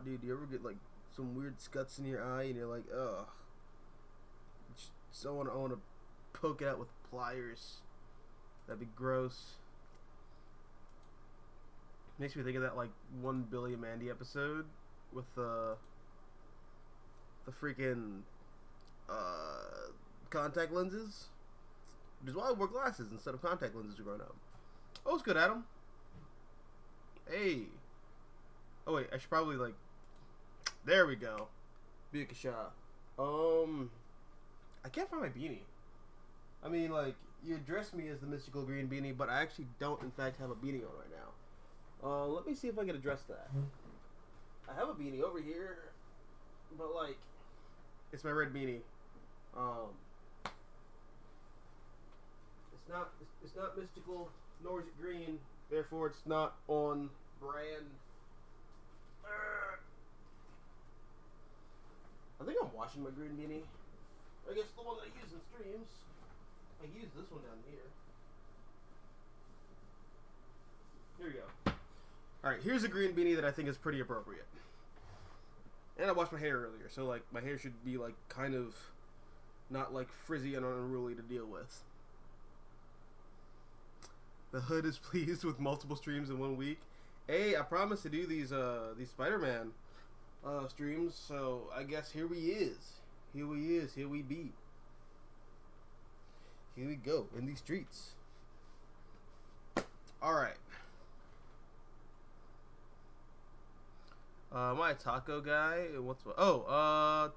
dude, do you ever get like some weird scuts in your eye and you're like, ugh, so I want to poke it out with pliers? That'd be gross. Makes me think of that like one Billy and Mandy episode with the freaking contact lenses. Which is why I wear glasses instead of contact lenses growing up. Oh, it's good, Adam. Hey. Oh wait, I should probably like. There we go. Bukasha. I can't find my beanie. I mean, like, you address me as the mystical green beanie, but I actually don't, in fact, have a beanie on right now. Let me see if I can address that. I have a beanie over here, but like, it's my red beanie. It's not mystical, nor is it green. Therefore, it's not on brand. I think I'm washing my green beanie. I guess the one that I use in streams. I use this one down here. Here we go. Alright, here's a green beanie that I think is pretty appropriate. And I washed my hair earlier, so like my hair should be like kind of not like frizzy and unruly to deal with. The hood is pleased with multiple streams in 1 week. Hey, I promised to do these Spider-Man streams, so I guess here we is. Here we is. Here we be. Here we go in these streets. Alright. Am I a taco guy? What's what? Oh,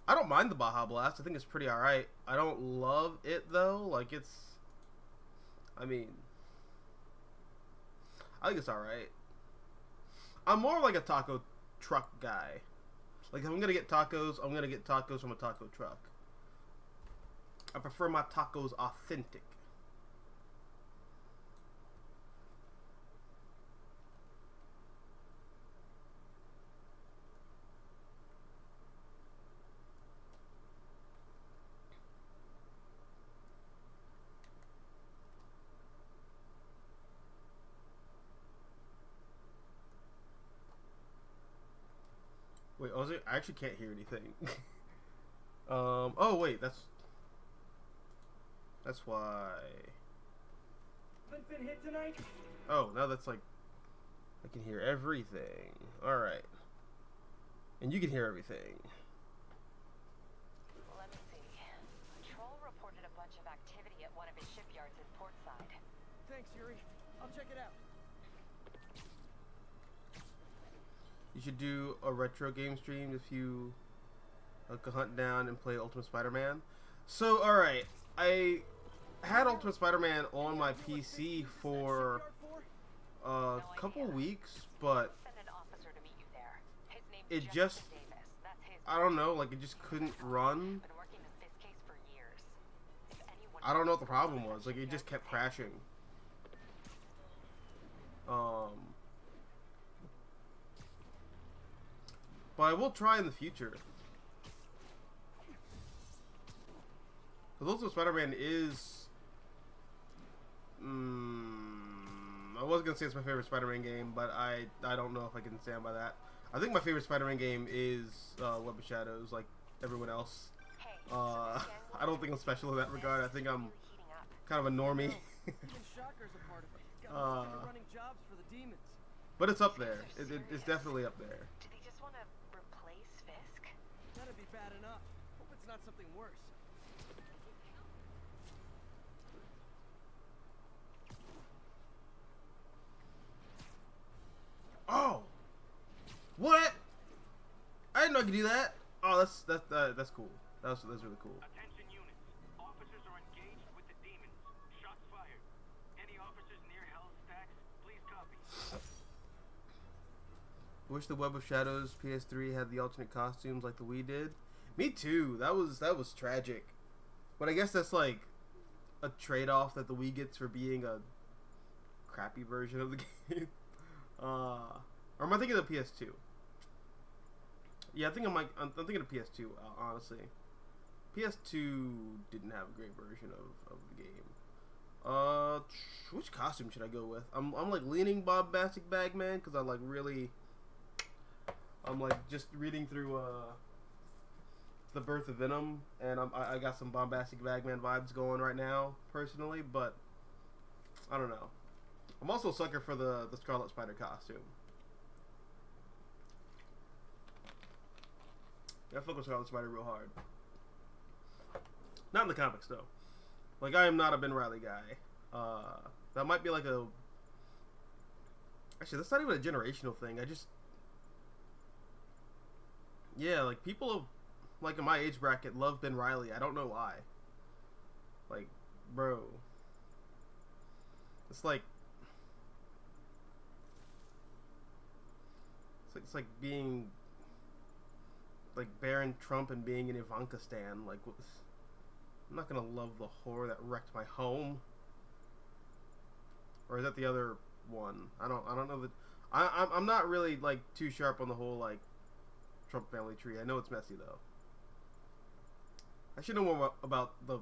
I don't mind the Baja Blast. I think it's pretty alright. I don't love it though. Like it's, I mean, I think it's alright. I'm more like a taco truck guy. Like if I'm gonna get tacos, I'm gonna get tacos from a taco truck. I prefer my tacos authentic. Wait, I actually can't hear anything. Oh wait, that's why. Been hit tonight? Oh, now that's like, I can hear everything. Alright. And you can hear everything. Let me see. Patrol reported a bunch of activity at one of his shipyards in Portside. Thanks, Yuri. I'll check it out. You should do a retro game stream if you could hunt down and play Ultimate Spider-Man. So, alright. I had Ultimate Spider-Man on my PC for a couple weeks, but it just, I don't know, like it just couldn't run. I don't know what the problem was. Like it just kept crashing. But I will try in the future. Because Ultimate Spider-Man is... I was going to say it's my favorite Spider-Man game, but I don't know if I can stand by that. I think my favorite Spider-Man game is Web of Shadows, like everyone else. I don't think I'm special in that regard. I think I'm kind of a normie. But it's up there. It's definitely up there. Do they just want to replace Fisk? That'd be bad enough. Hope it's not something worse. Oh, what? I didn't know I could do that. Oh, that's cool. That's really cool. Attention units. Officers are engaged with the demons. Shots fired. Any officers near Hell's Stacks, please copy. Wish the Web of Shadows PS3 had the alternate costumes like the Wii did. Me too. That was tragic. But I guess that's like a trade-off that the Wii gets for being a crappy version of the game. Or am I thinking of the PS2? Yeah, I'm thinking of PS2, honestly. PS2 didn't have a great version of the game. Which costume should I go with? I'm like leaning Bombastic Bagman because I like really I'm like just reading through The Birth of Venom, and I got some bombastic Bagman vibes going right now, personally, but I don't know. I'm also a sucker for the Scarlet Spider costume. I fuck with Scarlet Spider real hard. Not in the comics, though. Like, I am not a Ben Reilly guy. That might be like a... Actually, that's not even a generational thing. I just... Yeah, like, people of... Like, in my age bracket, love Ben Reilly. I don't know why. Like, bro. It's like... It's like being... Like, Baron Trump and being an Ivanka stan. Like, I'm not gonna love the whore that wrecked my home. Or is that the other one? I don't know that... I'm not really, like, too sharp on the whole, like, Trump family tree. I know it's messy, though. I should know more about the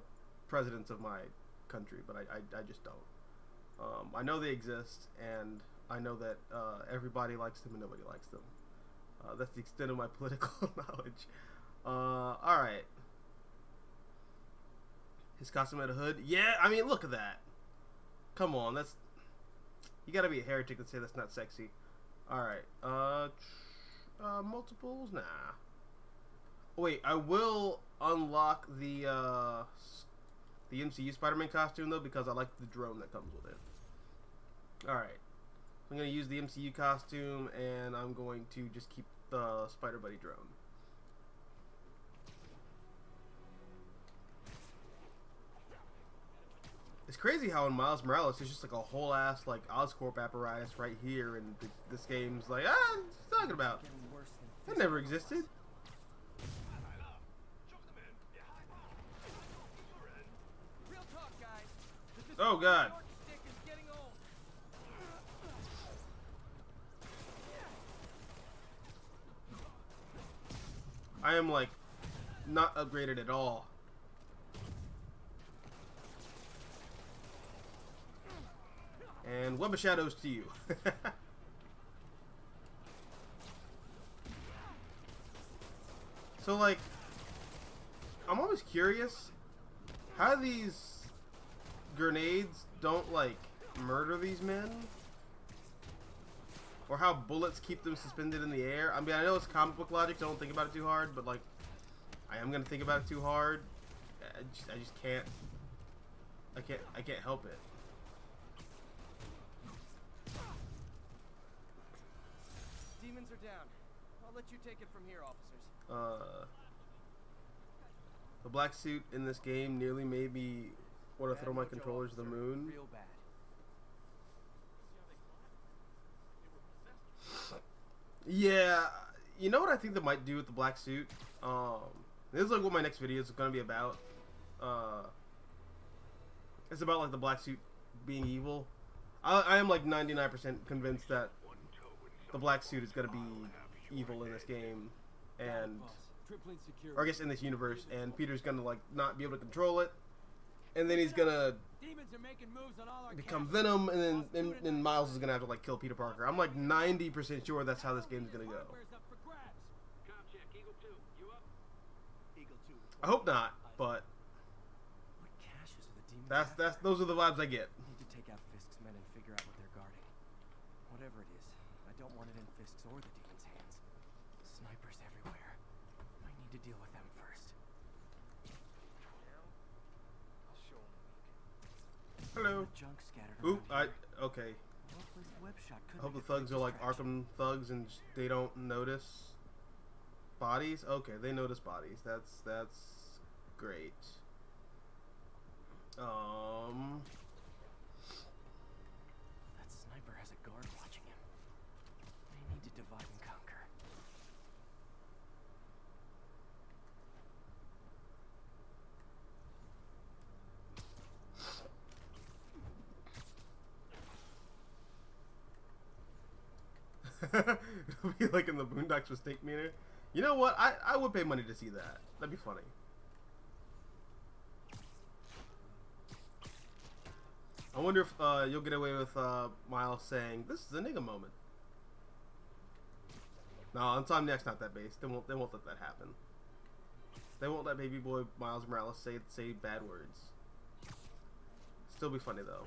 presidents of my country, but I just don't. I know they exist, and I know that everybody likes them and nobody likes them. That's the extent of my political knowledge. Alright. His costume had a hood? Yeah, I mean, look at that. Come on, that's... You gotta be a heretic to say that's not sexy. Alright. Multiples? Nah. Wait, I will unlock the MCU Spider-Man costume, though, because I like the drone that comes with it. Alright. I'm going to use the MCU costume, and I'm going to just keep the Spider-Buddy drone. It's crazy how in Miles Morales, there's just like a whole ass like Oscorp apparatus right here, and this game's like, what's he talking about? That never existed. Real talk, guys. Oh god. Stick is getting old. I am like not upgraded at all. And web of shadows to you. So like, I'm always curious how these grenades don't like murder these men, or how bullets keep them suspended in the air. I mean, I know it's comic book logic, so don't think about it too hard, but like, I am gonna think about it too hard. I just can't. I can't help it. Demons are down. I'll let you take it from here, officers. The black suit in this game nearly made me want to throw my controllers to the moon. Real bad. Yeah, you know what I think they might do with the black suit? This is like what my next video is going to be about. It's about like the black suit being evil. I am like 99% convinced that the black suit is going to be evil in this game, and or I guess in this universe, and Peter's going to like not be able to control it, and then he's going to become Venom, and then Miles is going to have to like kill Peter Parker. I'm like 90% sure that's how this game is going to go. I hope not, but those are the vibes I get. Need to take out Fisk's men and figure out what they're guarding. Whatever it is, I don't want it in Fisk's or the demon's hands. Snipers everywhere. I need to deal with them first. Now, I'll show them weak. Hello. Junk scattered Oop, around here. okay. Well-placed web shot could I hope be the thugs are like distraction. Arkham thugs and they don't notice bodies. Okay, they notice bodies. That's great. That sniper has a guard watching him. They need to divide and conquer. It'll be like in the Boondocks with Steak Meter. You know what? I would pay money to see that. That'd be funny. I wonder if you'll get away with Miles saying, "This is a nigga moment." No, Insomniac's not that base. They won't let that happen. They won't let baby boy Miles Morales say bad words. Still be funny though.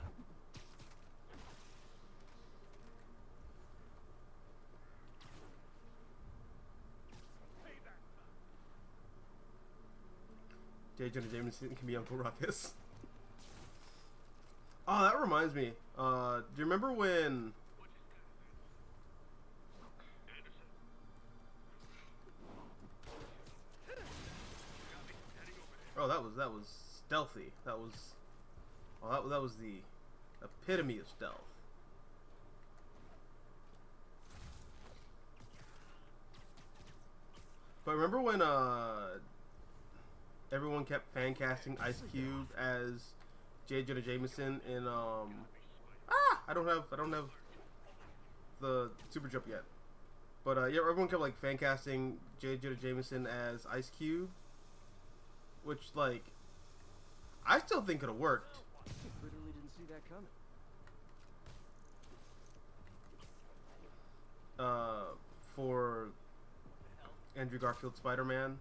J. Jonah Jameson can be Uncle Ruckus. Oh, that reminds me. Do you remember when? Oh, that was stealthy. That was the epitome of stealth. But remember when everyone kept fan casting Ice Cube as J. Jonah Jameson in I don't have the super jump yet. But yeah, everyone kept like fan casting J. Jonah Jameson as Ice Cube, which like I still think could have worked. Literally didn't see that coming. For Andrew Garfield Spider-Man,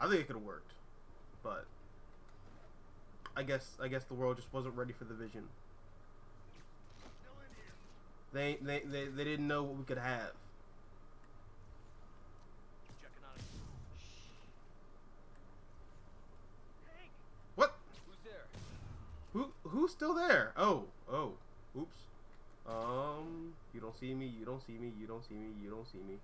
I think it could have worked, but I guess the world just wasn't ready for the vision. They didn't know what we could have. Checking on it. Hank! What? Who's there? Who's still there? Oh, oops. You don't see me. You don't see me. You don't see me. You don't see me.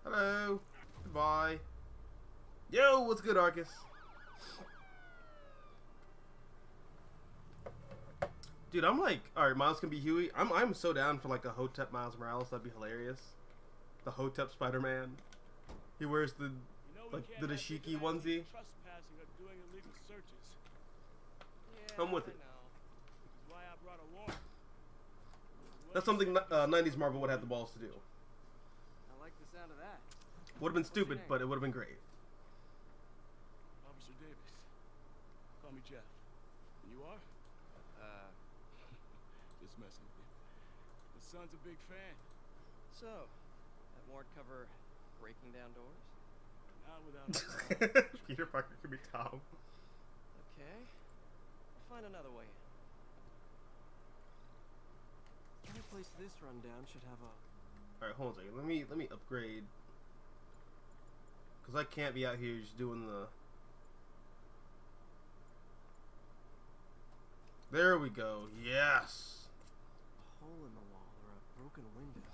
Hello. Goodbye. Yo, what's good, Arcus? Dude, I'm like, alright, Miles can be Huey. I'm so down for like a Hotep Miles Morales. That'd be hilarious. The Hotep Spider-Man. He wears the the dashiki onesie. Trespassing or doing illegal searches. Yeah, I'm with it. I know. That's why I brought a warrant. That's something 90s Marvel would have the balls to do. I like the sound of that. Would have been What's your stupid, name? but it would have been great. Officer Davis. Call me Jeff. And you are? Just messing with you. The son's a big fan. So, that warrant cover breaking down doors? Not without Peter Parker could be Tom. Okay. I'll find another way in. Any place this rundown should have a... Alright, hold on a second. Let me upgrade. Cause I can't be out here just doing the. There we go. Yes. A hole in the wall or a broken window.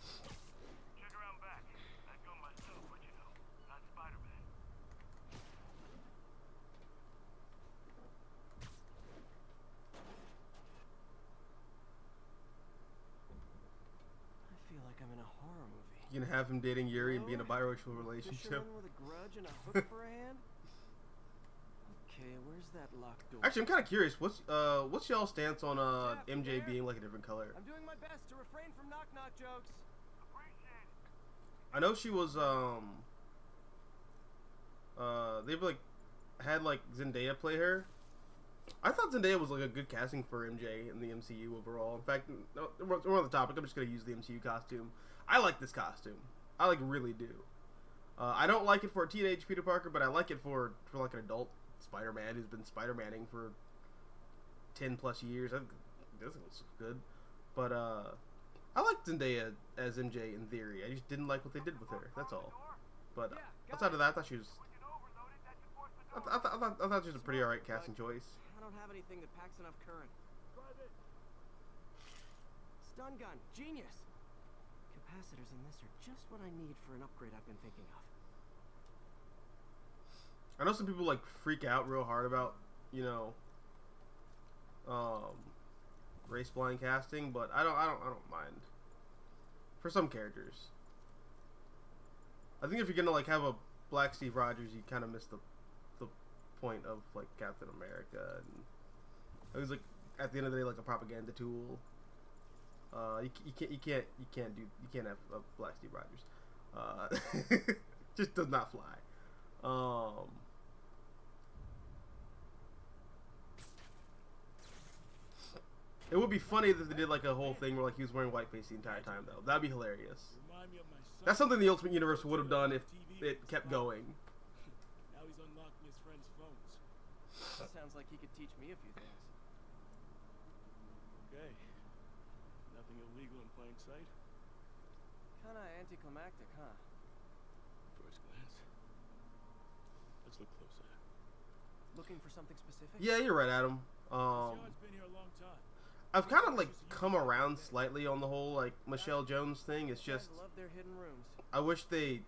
Check around back. I'd go myself, but you know, not Spider-Man. I feel like I'm in a horror movie. You can have him dating Yuri and be in a biracial relationship. Fisherman with a grudge and a hook for a hand? Okay, where's that locked door? Actually, I'm kind of curious. What's y'all stance on Jeff, you MJ there? being like a different color? I'm doing my best to refrain from knock-knock jokes. Appreciate it. I know she was they've like had like Zendaya play her. I thought Zendaya was like a good casting for MJ in the MCU overall. In fact, no, we're on the topic. I'm just gonna use the MCU costume. I like this costume. I like really do. I don't like it for a teenage Peter Parker, but I like it for like an adult Spider-Man who's been Spider-Manning for 10 plus years. I think this looks good, but I like Zendaya as MJ in theory. I just didn't like what they did with her. That's all. But outside of that, I thought she was. I thought she was a pretty alright casting choice. I don't have anything that packs enough current. Stun gun, genius. Capacitors in this are just what I need for an upgrade I've been thinking of. I know some people like freak out real hard about, you know, race blind casting, but I don't mind. For some characters, I think if you're gonna like have a Black Steve Rogers, you kind of miss the point of like Captain America, and it was like at the end of the day like a propaganda tool. You can't have a Black Steve Rogers. Just does not fly. It would be funny if they did like a whole thing where like he was wearing whiteface the entire time though. That'd be hilarious. Remind me of my son. That's something the Ultimate Universe would have done if it kept going. Now he's unlocking his friends' phones. Sounds like he could teach me a few things. Okay. Nothing illegal in plain sight. Kinda anticlimactic, huh? First glance. Let's look closer. Looking for something specific? Yeah, you're right, Adam. This yard's been here a long time. I've kind of like come around slightly on the whole like Michelle Jones thing. It's just I love their hidden rooms. I wish they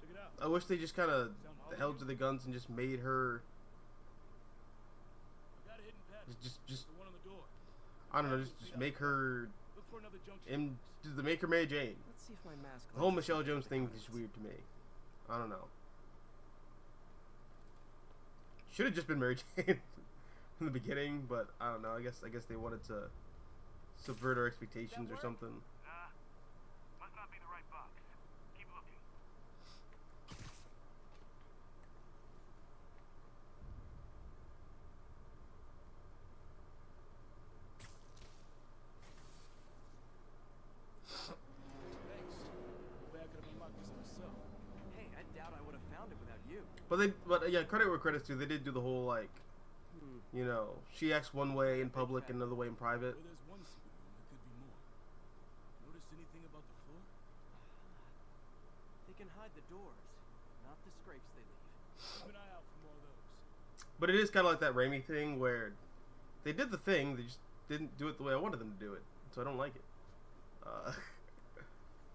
Check it out. just kind of held to the guns and just made her I got a hidden passage. just The one on the door. I don't know, just make her Look for another junction. the make her Mary Jane. Let's see if my mask. The whole Michelle Jones thing is weird to me. I don't know. Should have just been Mary Jane from the beginning, but I don't know. I guess they wanted to subvert our expectations or something. Must not be the right box. Keep looking. Thanks. No way I could have unlocked this myself. Hey, I doubt I would have found it without you. But yeah, credit where credit's due. They did do the whole like, you know, she acts one way in public and another way in private. Well, there's one secret room. There could be more. Notice anything about the floor? They can hide the doors, not the scrapes they leave. Keep an eye out for more of those. But it is kind of like that Raimi thing where they did the thing, they just didn't do it the way I wanted them to do it, so I don't like it.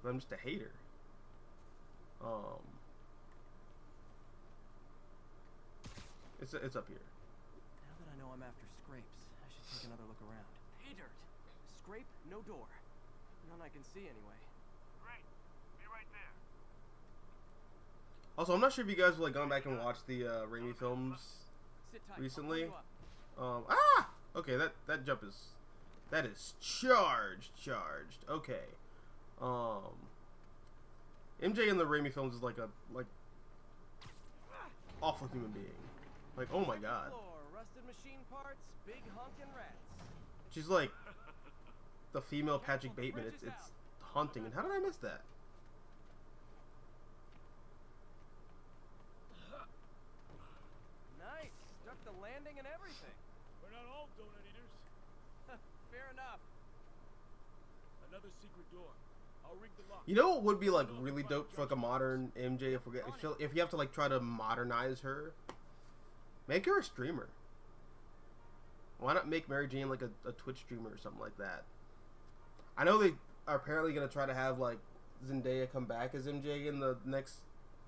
I'm just a hater. It's up here. Now that I know I'm after scrapes, I should take another look around. Pay dirt. Scrape, no door. None I can see anyway. Great. Be right there. Also, I'm not sure if you guys have like gone back and watched the Raimi films Sit tight. recently. I'll pull you up. Okay, that jump is charged. Okay. MJ in the Raimi films is like awful human being. Like, oh my god. Floor, rusted machine parts, big honkin' rats. She's like the female Patrick Bateman. It's haunting. And how did I miss that? Nice. Stuck the landing and everything. We're not all donut eaters. Fair enough. Another secret door. I'll rig the lock. You know what would be like really dope for like a modern MJ if you have to like try to modernize her? Make her a streamer. Why not make Mary Jane like a Twitch streamer or something like that? I know they are apparently gonna try to have like Zendaya come back as MJ in the next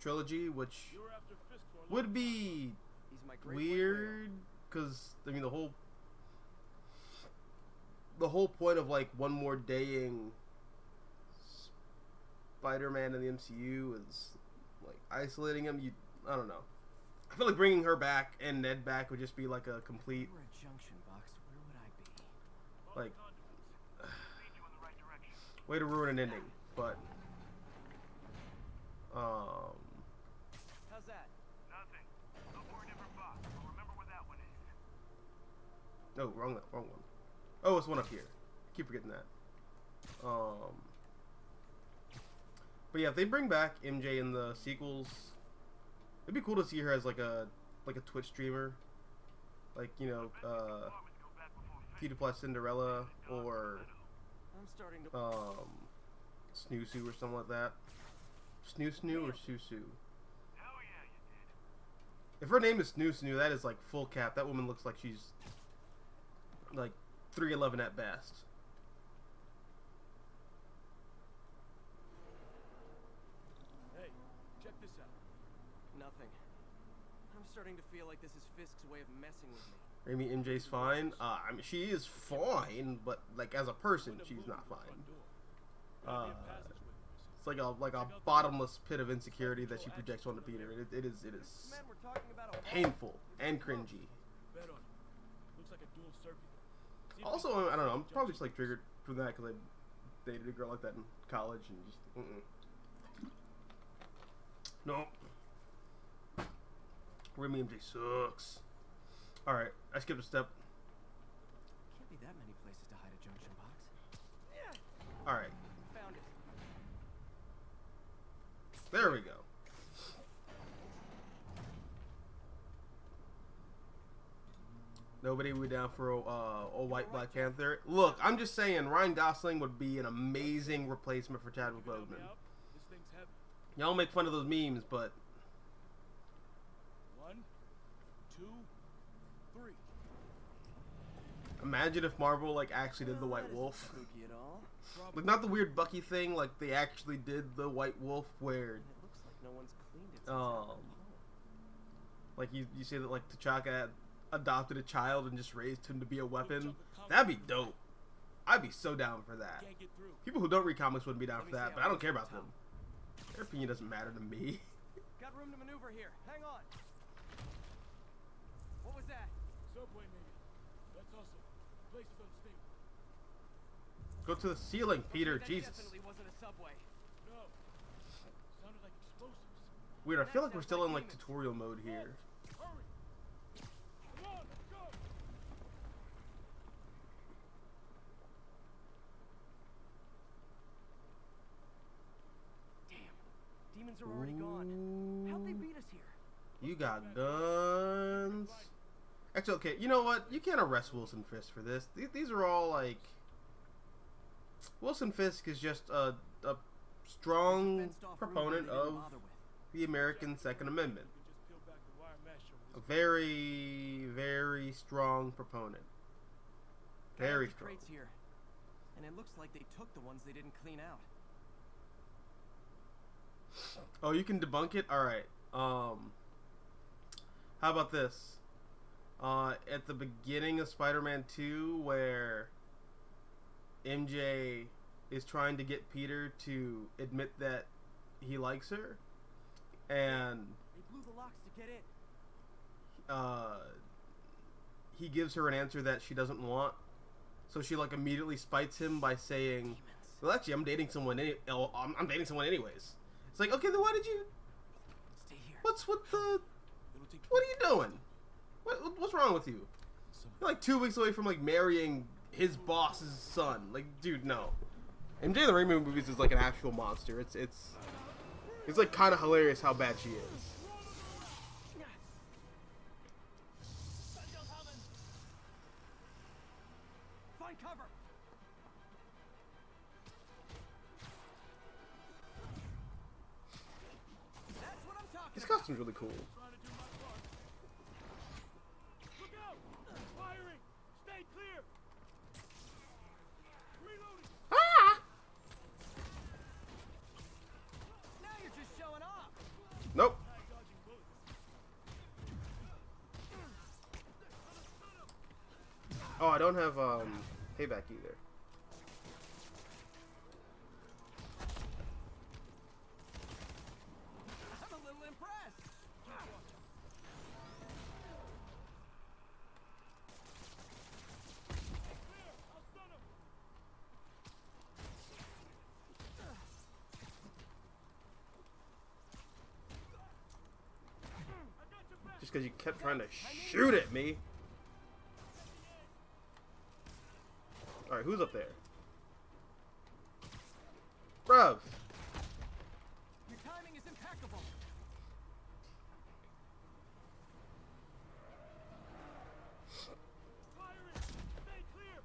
trilogy, which You were after Fisk for a long would be He's my great weird because I mean the whole point of like one more daying Spider-Man in the MCU is like isolating him. I don't know. I feel like bringing her back and Ned back would just be like a complete If we were a junction box, where would I be? like Lead you in the right direction. way to ruin an ending. But How's that? Nothing. Look for a different box. But remember where that one is. no, wrong one. Oh, it's one up here. Keep forgetting that. But yeah, if they bring back MJ in the sequels, it'd be cool to see her as like a Twitch streamer, like you know, Apartments go back before Fisk. PewDiePie Cinderella or I'm starting to. Snoo or something like that. Snoo or Susu. Hell yeah, you did. If her name is Snoo, that is like full cap. That woman looks like she's like 3'11" at best. Hey, check this out. Nothing. I'm starting to feel like this is Fisk's way of messing with me. Amy MJ's fine. I mean, she is fine, but like as a person, Wouldn't have she's moved not the fine. front door. Gotta be a passageway missing. It's like a bottomless pit of insecurity that she projects onto Peter. It is Man, we're talking about a painful and cringy. Bet on it. Looks like a dual circular. See if Also, we can I don't know. I'm junction probably just like box. triggered from that because I dated a girl like that in college and just no. Remy MJ sucks. All right, I skipped a step. Can't be that that many places to hide a junction box. All right, Found it. there we go. Nobody would down for a white Black Panther. Look, I'm just saying, Ryan Gosling would be an amazing replacement for Chadwick Boseman. This thing's heavy. Y'all make fun of those memes, but 1, 2, 3. imagine if Marvel like actually did the White Wolf. Spooky at all. Like not the weird Bucky thing, like they actually did the White Wolf where And it looks like no one's cleaned it since I went home. like you say that like T'Chaka had adopted a child and just raised him to be a weapon. That'd be dope. I'd be so down for that. Can't get through. People who don't read comics wouldn't be down Let for me that, see but how I don't it care is about on them. Their opinion doesn't matter to me. Got room to maneuver here. Hang on. What was that? Subway maybe. That's also. Place is unstable. Go to the ceiling, Peter. That Jesus. definitely wasn't a subway. No. Sounded like explosives. Weird. I feel That like we're sounds still like in like demons. tutorial mode here. Hurry. Come on, let's go. Damn. Demons are already gone. How'd they beat us here? You got guns. Actually, okay. You know what? You can't arrest Wilson Fisk for this. These are all like. Wilson Fisk is just a strong Fenced off room proponent they didn't of bother with. the American Second Amendment. We can just peel back the wire mesh over A this. very, very strong proponent. Very Empty strong. crates here. And it looks like they took the ones they didn't clean out. Oh, you can debunk it? Alright. How about this? At the beginning of Spider-Man 2, where MJ is trying to get Peter to admit that he likes her, and They blew the locks to get in. he gives her an answer that she doesn't want, so she like immediately spites him by saying, Demons. "Well, actually, I'm dating someone. I'm dating someone anyways." It's like, okay, then why did you? Stay here. What's with the? It'll take What are you doing? What's wrong with you? You're like 2 weeks away from like marrying his boss's son. Like, dude, no. MJ in the Raimi movies is like an actual monster. It's like kind of hilarious how bad she is. Find cover. That's what I'm talking This about. costume's really cool. trying to do my part. Look out! Firing! Stay clear! Reloading! Ah! Now you're just showing off. Nope. Not dodging bullets. Oh, I don't have payback either. I'm a little impressed. Clear! I'll stun him! I got your back! Just because you kept trying to shoot at me. All right, who's up there? Bruv. Your timing is impeccable. Firing! Stay clear!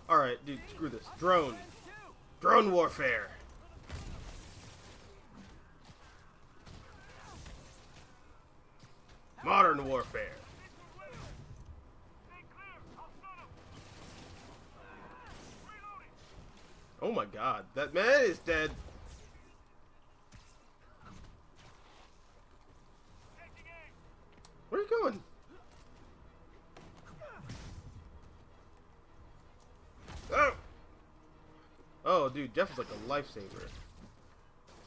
All right, dude, screw this. Drone. Friends too. Drone warfare. Modern warfare. Stay clear! I'll stun him! Reloading! Oh my god, that man is dead. Taking aim! Where are you going? Oh! Oh, dude, Jeff is like a lifesaver.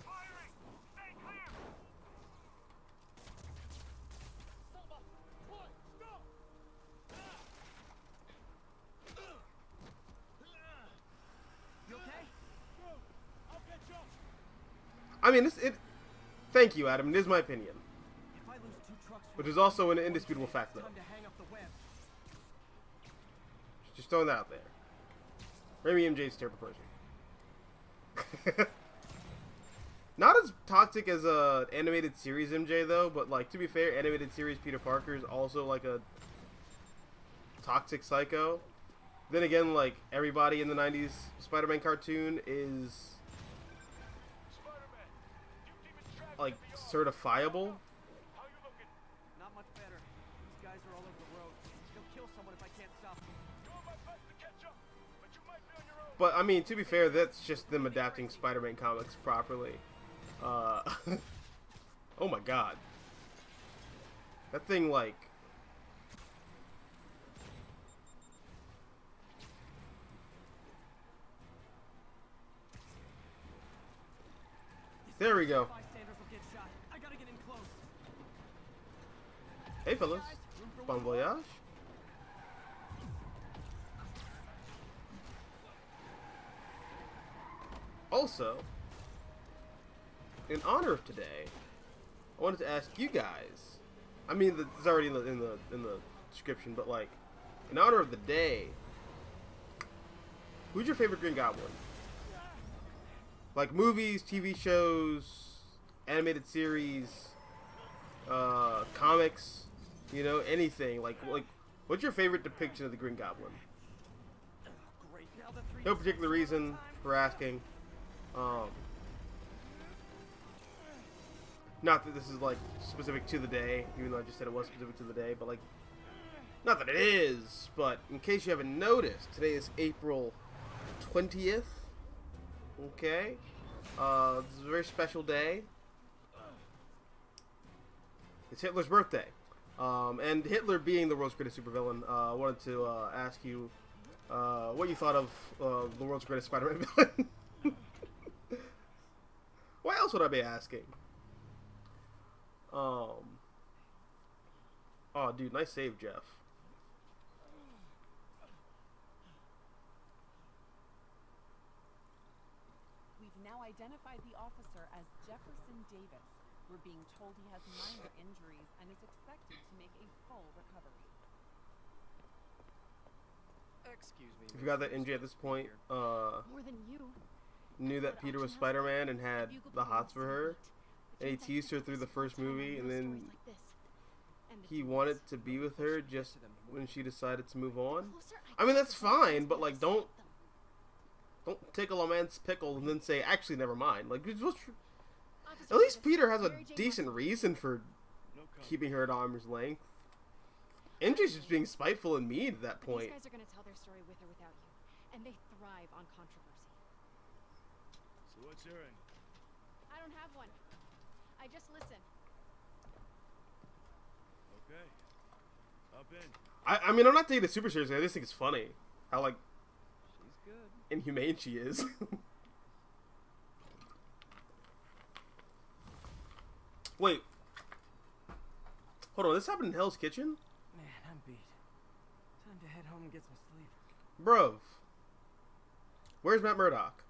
Firing! Stay clear! Stop! You okay? Go! I'll catch up! I mean, thank you, Adam. It is my opinion, If I lose 2 trucks, which is also an indisputable fact, though. time to hang up the web. Just throwing that out there. Maybe MJ's a terrible person. Not as toxic as a animated series MJ though, but like to be fair, animated series Peter Parker is also like a toxic psycho. Then again, like everybody in the 90s Spider-Man cartoon is like certifiable. Not much better. These guys are all over the road. They'll kill someone if I can't stop them. Doing my best to catch up, but you might be on your own. But I mean, to be fair, that's just them adapting Spider-Man comics properly. Oh my god. That thing like there we go. Bystanders will get shot. I gotta get in close. Hey fellas. Bon voyage. Also, in honor of today, I wanted to ask you guys. I mean, it's already in the description, but like, in honor of the day, who's your favorite Green Goblin? Like movies, TV shows, animated series, comics, you know, anything. Like, what's your favorite depiction of the Green Goblin? Great. Now the three. No particular reason for asking. Not that this is like specific to the day, even though I just said it was specific to the day, but like, not that it is, but in case you haven't noticed, today is April 20th. Okay, this is a very special day. It's Hitler's birthday, and Hitler being the world's greatest supervillain, I wanted to ask you what you thought of the world's greatest Spider-Man villain. Why else would I be asking? Oh, dude, nice save, Jeff. We've now identified the officer as Jefferson Davis. We're being told he has minor injuries and is expected to make a full recovery. Excuse me. If you got that MJ at this point, More than you. knew that Peter was Spider-Man and had the hots for her, and he teased her through the first movie, and then he wanted to be with her just when she decided to move on. I mean, that's fine, but like, don't tickle a man's pickle and then say, actually, never mind. Like, at least Peter has a decent reason for keeping her at arm's length. MJ's just being spiteful and mean at that point. These guys are going to tell their story with or without you, and they thrive on controversy. So what's your end? I don't have one. I just listen. Okay. Hop in. I mean, I'm not taking it super seriously. I just think it's funny how, like, She's good. inhumane she is. Wait. Hold on, this happened in Hell's Kitchen? Man, I'm beat. Time to head home and get some sleep. Bro. Where's Matt Murdock?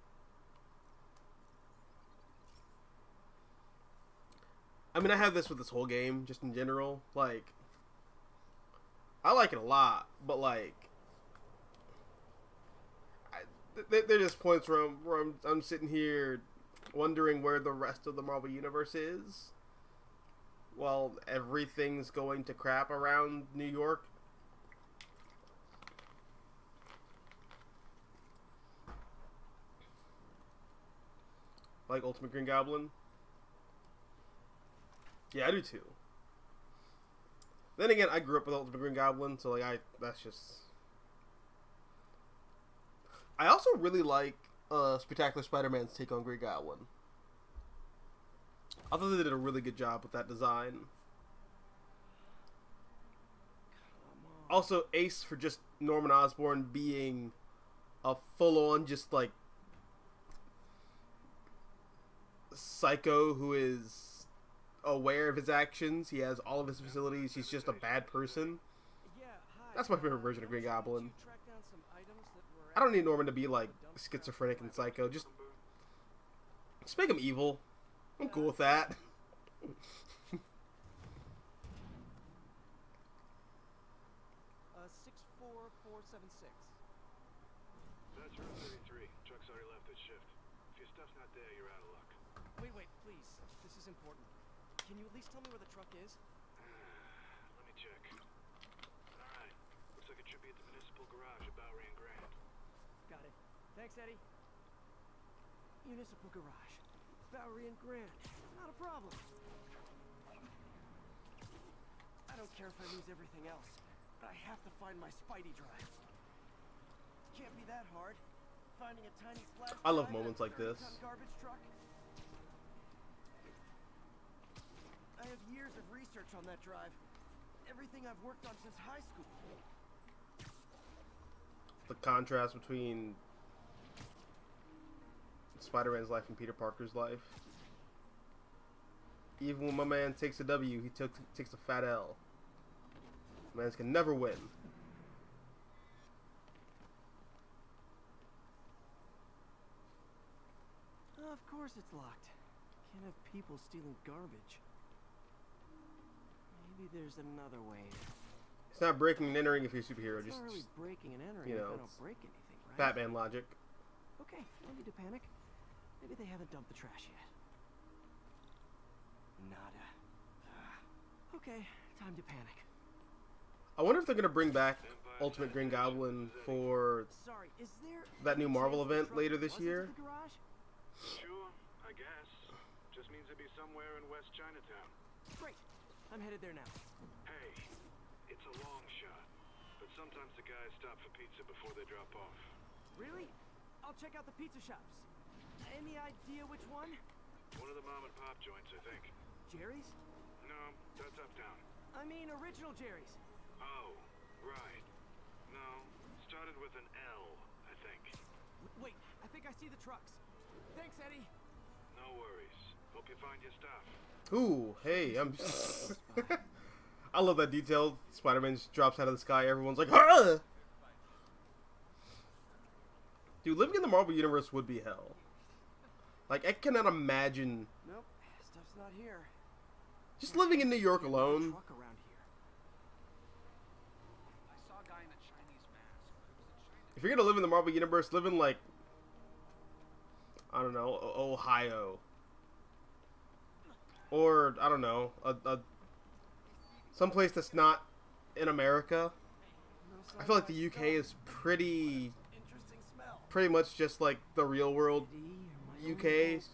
I mean, I have this with this whole game, just in general. Like, I like it a lot, but like, there are just points where I'm sitting here wondering where the rest of the Marvel Universe is, while everything's going to crap around New York. Like Ultimate Green Goblin. Yeah, I do too. Then again, I grew up with Ultimate Green Goblin, so like that's just. I also really like Spectacular Spider-Man's take on Green Goblin. I thought they did a really good job with that design. Also, Ace for just Norman Osborn being a full-on just like psycho who is aware of his actions. He has all of his facilities. He's just a bad person. Yeah, hi. That's my favorite version of Green Goblin. You track down some items that were I don't need Norman to be like schizophrenic and psycho. Just make him evil. I'm cool with that. 64476. is important. Can you at least tell me where the truck is? Let me check. Alright. Looks like it should be at the municipal garage at Bowery and Grand. Got it. Thanks, Eddie. Municipal garage. Bowery and Grand. Not a problem. I don't care if I lose everything else, but I have to find my Spidey drive. Can't be that hard. Finding a tiny flash I love drive in a moments like this. 30-ton garbage truck. I have years of research on that drive. Everything I've worked on since high school. The contrast between Spider-Man's life and Peter Parker's life. Even when my man takes a W, he takes a fat L. Mans can never win. Of course it's locked. Can't have people stealing garbage. Maybe there's another way. It's not breaking and entering if you're a superhero. It's Just, not really breaking and entering you if know, I don't break anything, right? Batman logic. Okay, no need to panic. Maybe they haven't dumped the trash yet. Nada. Okay, time to panic. I wonder if they're gonna bring back Ultimate Green Goblin for Sorry, is there that new any Marvel chance the event truck later this wasn't year. in the garage? Sure, I guess. Just means it'd be somewhere in West Chinatown. Great. I'm headed there now. Hey, it's a long shot, but sometimes the guys stop for pizza before they drop off. Really? I'll check out the pizza shops. Any idea which one? One of the mom and pop joints, I think. Jerry's? No, that's uptown. I mean original Jerry's. Oh, right. No, started with an L, I think. Wait, I think I see the trucks. Thanks, Eddie. No worries. Hope you find your stuff. Ooh, hey, I'm. I love that detail. Spider-Man just drops out of the sky. Everyone's like, "Huh!" Dude, living in the Marvel Universe would be hell. Like, I cannot imagine Nope, stuff's not here. just living in New York There's no alone. truck around here. I saw a guy in a Chinese mask. It was a Chinese. If you're gonna live in the Marvel Universe, live in like, I don't know, Ohio, or I don't know, someplace that's not in America. No I feel like sign the of UK my is pretty interesting smell. much just like the real world. Eddie, you're my UK only is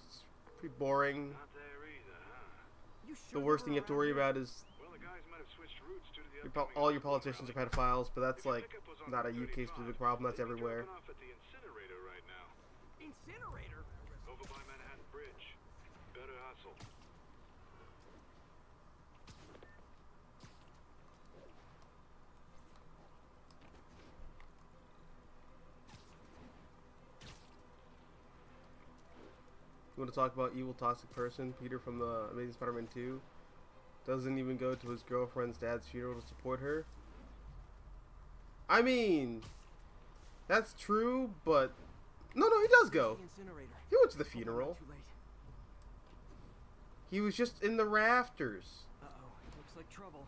pretty boring. Not there either, huh? You The sure worst they thing were you have to around worry here? about is Well, the guys might have switched routes due to the all your politicians are pedophiles, but that's like not a UK specific problem. That's everywhere. Off at the incinerator right now, Incinerator? over by Manhattan Bridge. Better hustle. You want to talk about evil toxic person? Peter from the Amazing Spider-Man 2 doesn't even go to his girlfriend's dad's funeral to support her. I mean, that's true, but no, he does go. The incinerator. He went to the Hope I'm not funeral. too late. He was just in the rafters. Uh-oh, looks like trouble.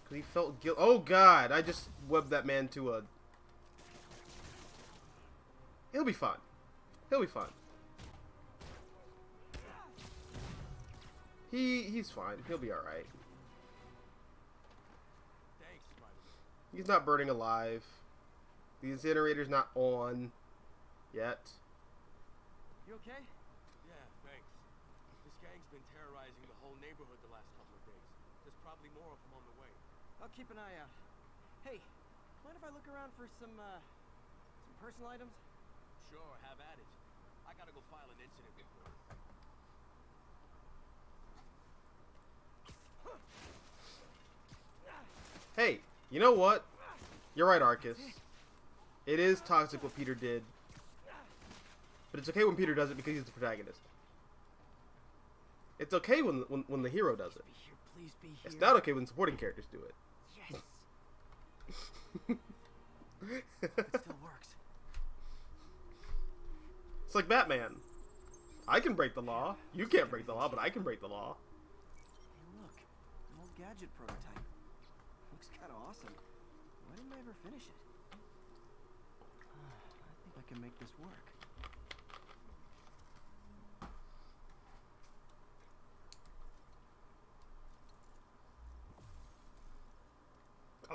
'Cause he felt guilt. Oh God! I just webbed that man to a. He'll be fine. He'll be fine. He's fine. He'll be all right. Thanks, Spider-Man. He's not burning alive. The incinerator's not on yet. You okay? Yeah, thanks. This gang's been terrorizing the whole neighborhood the last couple of days. There's probably more of them on the way. I'll keep an eye out. Hey, mind if I look around for some personal items? Sure, have at it. I gotta go file an incident report. Hey, you know what? You're right, Arcus. It is toxic what Peter did. But it's okay when Peter does it because he's the protagonist. It's okay when the hero does it. Be here, please be here. It's not okay when supporting characters do it. Yes. It still works. It's like Batman. I can break the law. You can't break the law, but I can break the law. Hey, look, an old gadget prototype. Looks kind of awesome. Why didn't I ever finish it? I think I can make this work.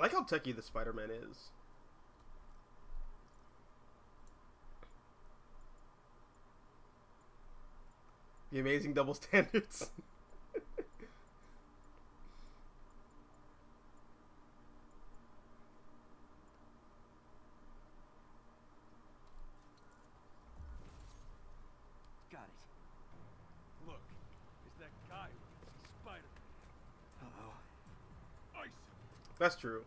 like how techy the Spider-Man is. The amazing double standards. Got it. Look, it's that guy with Spider. Uh-oh. Ice. That's true.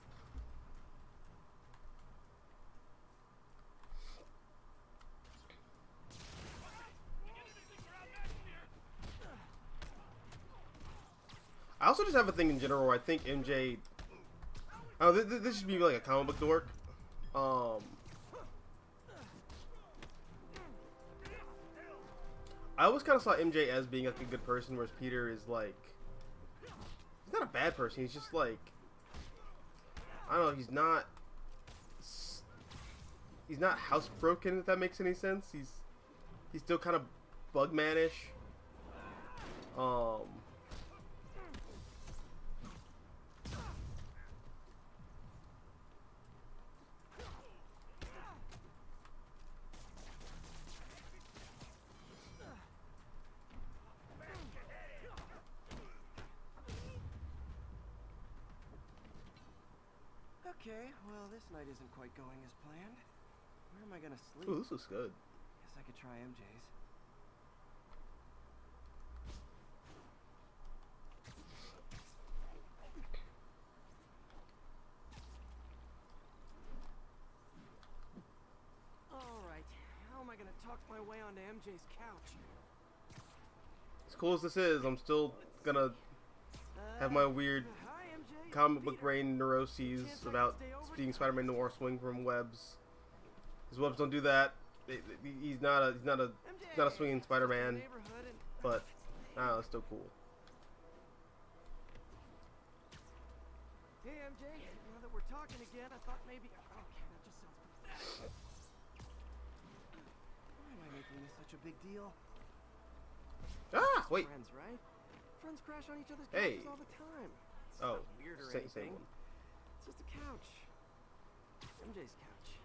I also just have a thing in general where I think MJ. Oh, this should be like a comic book dork. I always kind of saw MJ as being like a good person, whereas Peter is like, he's not a bad person. He's just like, I don't know. He's not housebroken. If that makes any sense. He's still kind of Bugman-ish. Okay, well, this night isn't quite going as planned. Where am I gonna sleep? Ooh, this looks good. Guess I could try MJ's. Alright, how am I gonna talk my way onto MJ's couch? As cool as this is, I'm still gonna have my weird Hi, MJ. comic book Peter. brain neuroses Chance I about can stay over seeing tonight? Spider-Man Noir swing from webs. His webs don't do that. He's not a swinging Spider-Man, Neighborhood and but I don't know, it's still cool. hey, MJ, now that we're talking again, I thought maybe. Okay, that just sounds pathetic. Why am I making this such a big deal? Ah, wait. Friends, right? Friends crash on each other's Hey. couches all the time. It's Oh, not weird or same anything. one. It's just a couch. MJ's couch.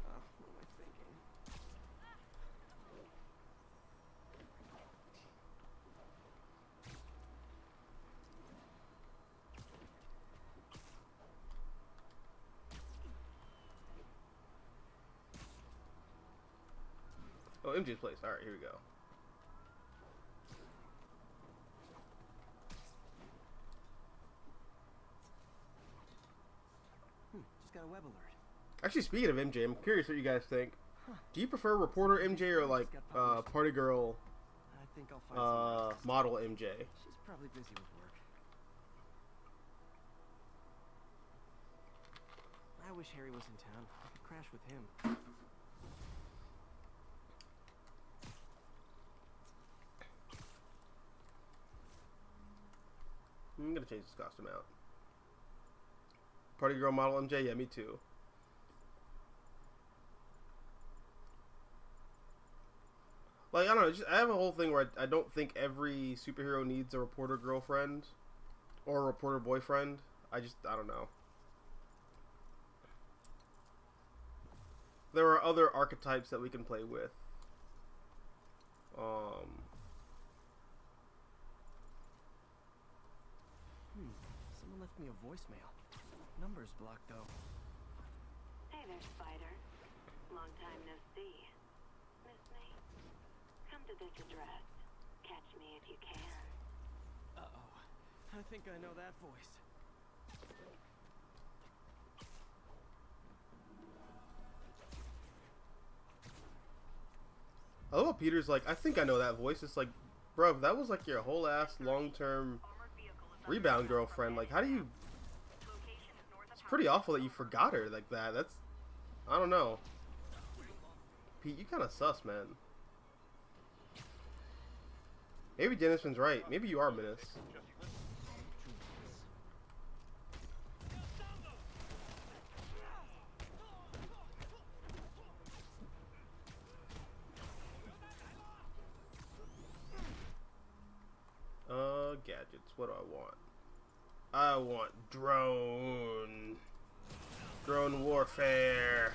What am I thinking? Oh, MJ's place. All right, here we go. Just got a web alert. Actually, speaking of MJ, I'm curious what you guys think. Do you prefer reporter MJ or like party girl I think I'll find someone else. model MJ? She's probably busy with work. I wish Harry was in town. I could crash with him. I'm gonna change this costume out. Party girl model MJ, yeah, me too. Like, I don't know, I have a whole thing where I don't think every superhero needs a reporter girlfriend or a reporter boyfriend. I don't know. There are other archetypes that we can play with. Someone left me a voicemail. Number's blocked though. Hey there, Spider. Long time no see. Miss me? Come to this address. Catch me if you can. Uh-oh. I think I know that voice. I love how Peter's like, I think I know that voice. It's like, bro, that was like your whole ass long-term rebound girlfriend. Like, how do you... It's pretty awful that you forgot her like that. That's... I don't know. Pete, you kind of sus, man. Maybe Dennison's right. Maybe you are Menace. Gadgets. What do I want? I want drone. Drone warfare.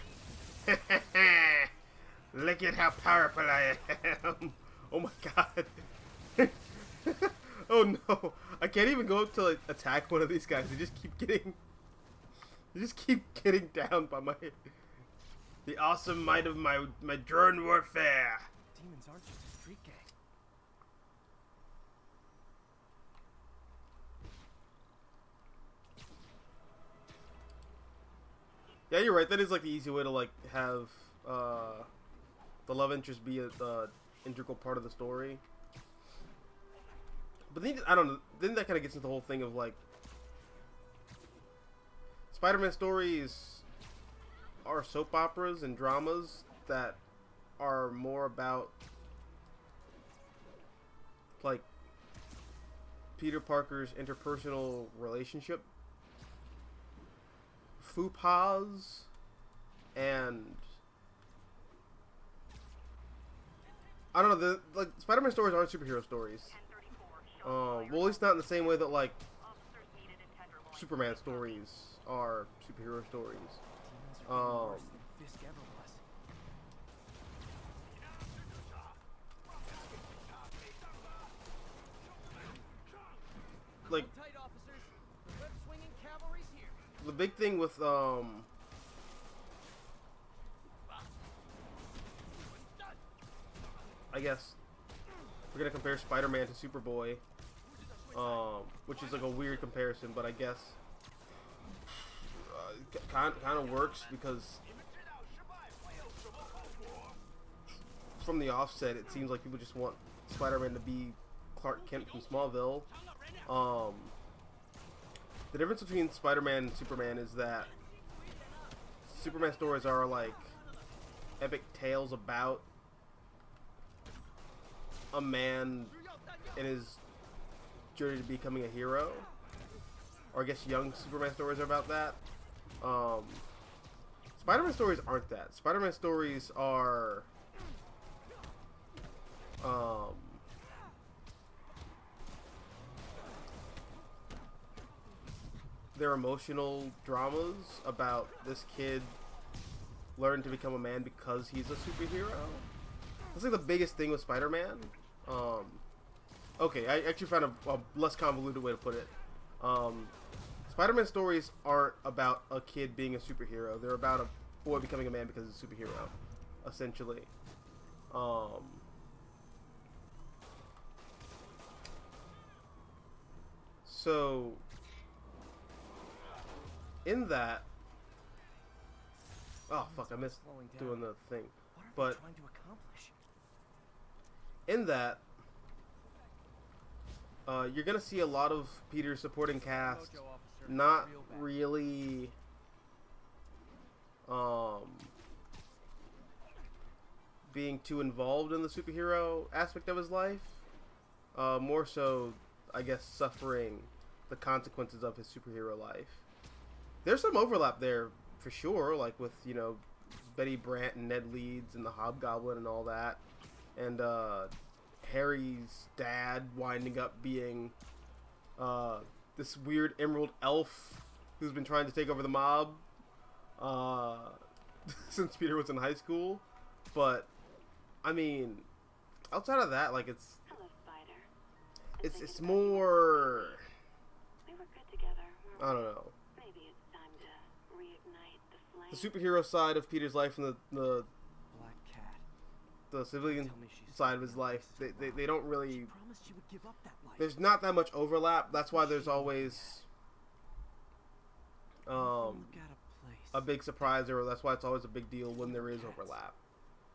Look at how powerful I am. Oh my god. Oh no. I can't even go up to like attack one of these guys. They just keep getting down by my the awesome might of my drone warfare. Demons aren't just a street gang. Yeah, you're right. That is like the easy way to like have the love interest be a integral part of the story. But then, I don't know. Then that kind of gets into the whole thing of like Spider-Man stories are soap operas and dramas that are more about like Peter Parker's interpersonal relationship faux pas and I don't know, like Spider-Man stories aren't superhero stories. Well, at least not in the same way that like Superman stories are superhero stories. Demons are worse than Fisk ever was. Like Tight, officers. Web swinging cavalry's here. the big thing with I guess we're gonna compare Spider-Man to Superboy, which is like a weird comparison, but I guess kind of works because from the offset, it seems like people just want Spider-Man to be Clark Kent from Smallville. The difference between Spider-Man and Superman is that Superman stories are like epic tales about a man in his journey to becoming a hero. Or I guess young Superman stories are about that. Spider-Man stories aren't that. Spider-Man stories are they're emotional dramas about this kid learning to become a man because he's a superhero. That's like the biggest thing with Spider-Man. Okay, I actually found a less convoluted way to put it. Spider-Man stories aren't about a kid being a superhero. They're about a boy becoming a man because he's a superhero, essentially. So, in that... Oh, fuck, I missed doing the thing. What are But they trying to accomplish? in that, you're gonna see a lot of Peter's supporting cast Mojo officer, not real bad. really being too involved in the superhero aspect of his life. More so, I guess, suffering the consequences of his superhero life. There's some overlap there for sure, like with, you know, Betty Brant and Ned Leeds and the Hobgoblin and all that. And Harry's dad winding up being this weird emerald elf who's been trying to take over the mob since Peter was in high school. But I mean, outside of that, like it's Hello, Spider. it's more, We were good together. I don't know, Maybe it's time to reignite the the flame. superhero side of Peter's life and the Black Cat. civilian Tell me she's side of his still life. in this They don't She really. promised she would give up that life. There's not that much overlap. That's why there's always Look at a place. a big surprise, or that's why it's always a big deal when there is overlap.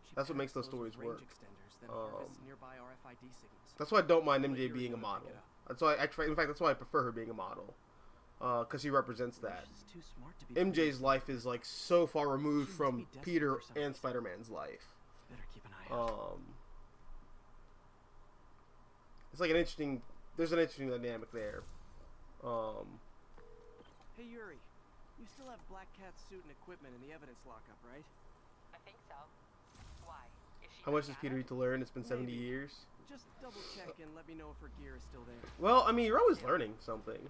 She That's what makes packs those stories with range work. extenders, then harvests nearby RFID signals. That's why I don't mind Let MJ Yuri being a go and model. pick it up. That's why in fact, that's why I prefer her being a model, because she represents that. She's too smart to be MJ's life is like so far removed Seems to from be desperate Peter for something. and Spider-Man's life. Better keep an eye out. It's like there's an interesting dynamic there. Hey Yuri, you still have Black Cat's suit and equipment in the evidence lockup, right? I think so. Why? Is she How much does got Peter it? need to learn? It's been 70 Maybe. years. Just double check and let me know if her gear is still there. Well, I mean, you're always learning something.